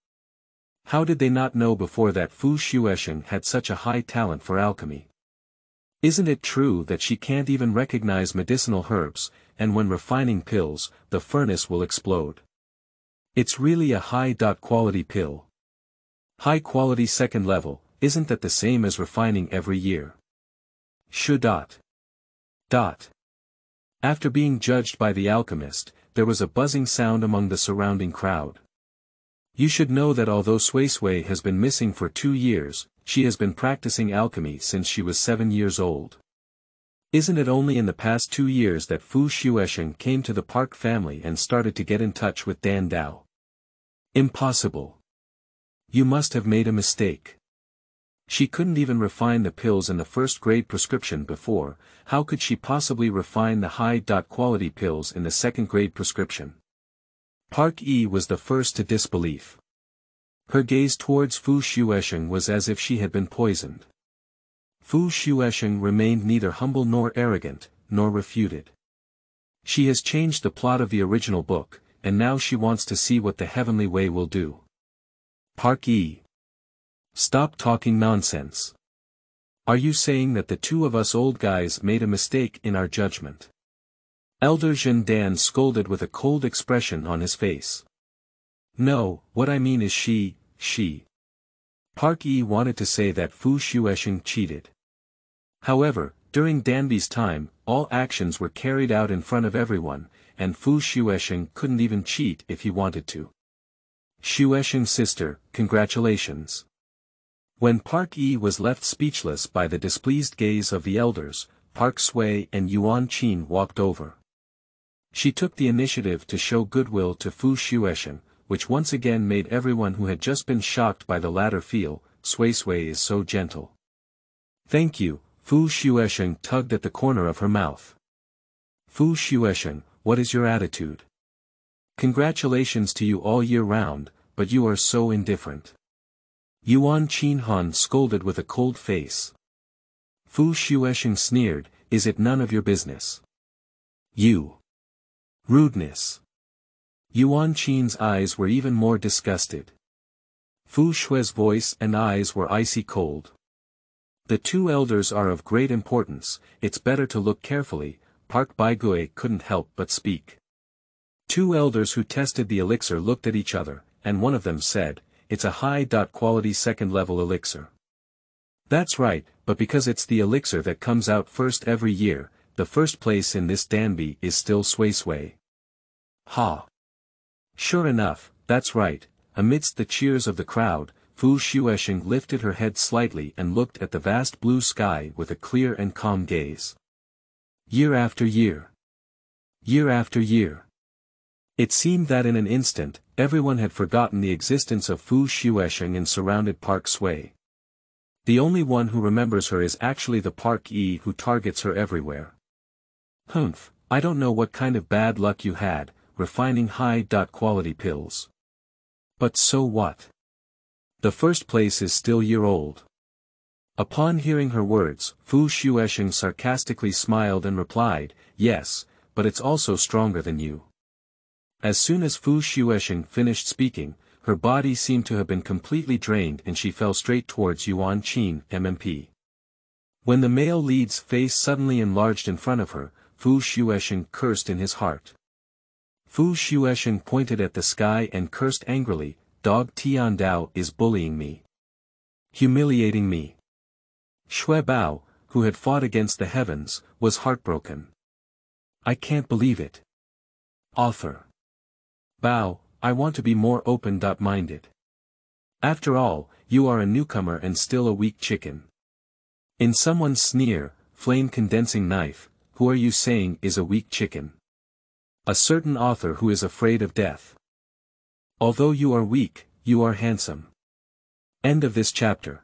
How did they not know before that Fu Xuesheng had such a high talent for alchemy? Isn't it true that she can't even recognize medicinal herbs, and when refining pills, the furnace will explode? It's really a high-quality pill. High-quality second level, isn't that the same as refining every year? After being judged by the alchemist, there was a buzzing sound among the surrounding crowd. You should know that although Xuesheng has been missing for 2 years, she has been practicing alchemy since she was 7 years old. Isn't it only in the past 2 years that Fu Xuesheng came to the Park family and started to get in touch with Dan Dao? Impossible. You must have made a mistake. She couldn't even refine the pills in the first-grade prescription before, how could she possibly refine the high-quality pills in the second-grade prescription? Park E was the first to disbelief. Her gaze towards Fu Xuesheng was as if she had been poisoned. Fu Xuesheng remained neither humble nor arrogant, nor refuted. She has changed the plot of the original book, and now she wants to see what the Heavenly Way will do. Park E. Stop talking nonsense. Are you saying that the two of us old guys made a mistake in our judgment? Elder Zhen Dan scolded with a cold expression on his face. No, what I mean is she. Park E wanted to say that Fu Xuesheng cheated. However, during Danby's time, all actions were carried out in front of everyone, and Fu Xuesheng couldn't even cheat if he wanted to. Xuesheng's sister, congratulations. When Park E was left speechless by the displeased gaze of the elders, Park Sui and Yuan Qin walked over. She took the initiative to show goodwill to Fu Xuesheng, which once again made everyone who had just been shocked by the latter feel, Xuesheng is so gentle. Thank you, Fu Xuesheng tugged at the corner of her mouth. Fu Xuesheng, what is your attitude? Congratulations to you all year round, but you are so indifferent. Yuan Qinhan scolded with a cold face. Fu Xuesheng sneered, is it none of your business? You. Rudeness. Yuan Qin's eyes were even more disgusted. Fu Shui's voice and eyes were icy cold. The two elders are of great importance, it's better to look carefully, Park Baigui couldn't help but speak. Two elders who tested the elixir looked at each other, and one of them said, it's a high-quality second-level elixir. That's right, but because it's the elixir that comes out first every year, the first place in this Danby is still Xuesheng. Ha! Sure enough, that's right, amidst the cheers of the crowd, Fu Xuesheng lifted her head slightly and looked at the vast blue sky with a clear and calm gaze. Year after year. Year after year. It seemed that in an instant, everyone had forgotten the existence of Fu Xuesheng and surrounded Park Sui. The only one who remembers her is actually the Park E who targets her everywhere. Humph, I don't know what kind of bad luck you had, refining high-quality pills. But so what? The first place is still year-old. Upon hearing her words, Fu Xuesheng sarcastically smiled and replied, yes, but it's also stronger than you. As soon as Fu Xuesheng finished speaking, her body seemed to have been completely drained and she fell straight towards Yuan Qin, MMP. When the male lead's face suddenly enlarged in front of her, Fu Xuesheng cursed in his heart. Fu Xuesheng pointed at the sky and cursed angrily, Dog Tian Dao is bullying me. Humiliating me. Xue Bao, who had fought against the heavens, was heartbroken. I can't believe it. Author. Bao, I want to be more open-minded. After all, you are a newcomer and still a weak chicken. In someone's sneer, flame-condensing knife, who are you saying is a weak chicken? A certain author who is afraid of death. Although you are weak, you are handsome. End of this chapter.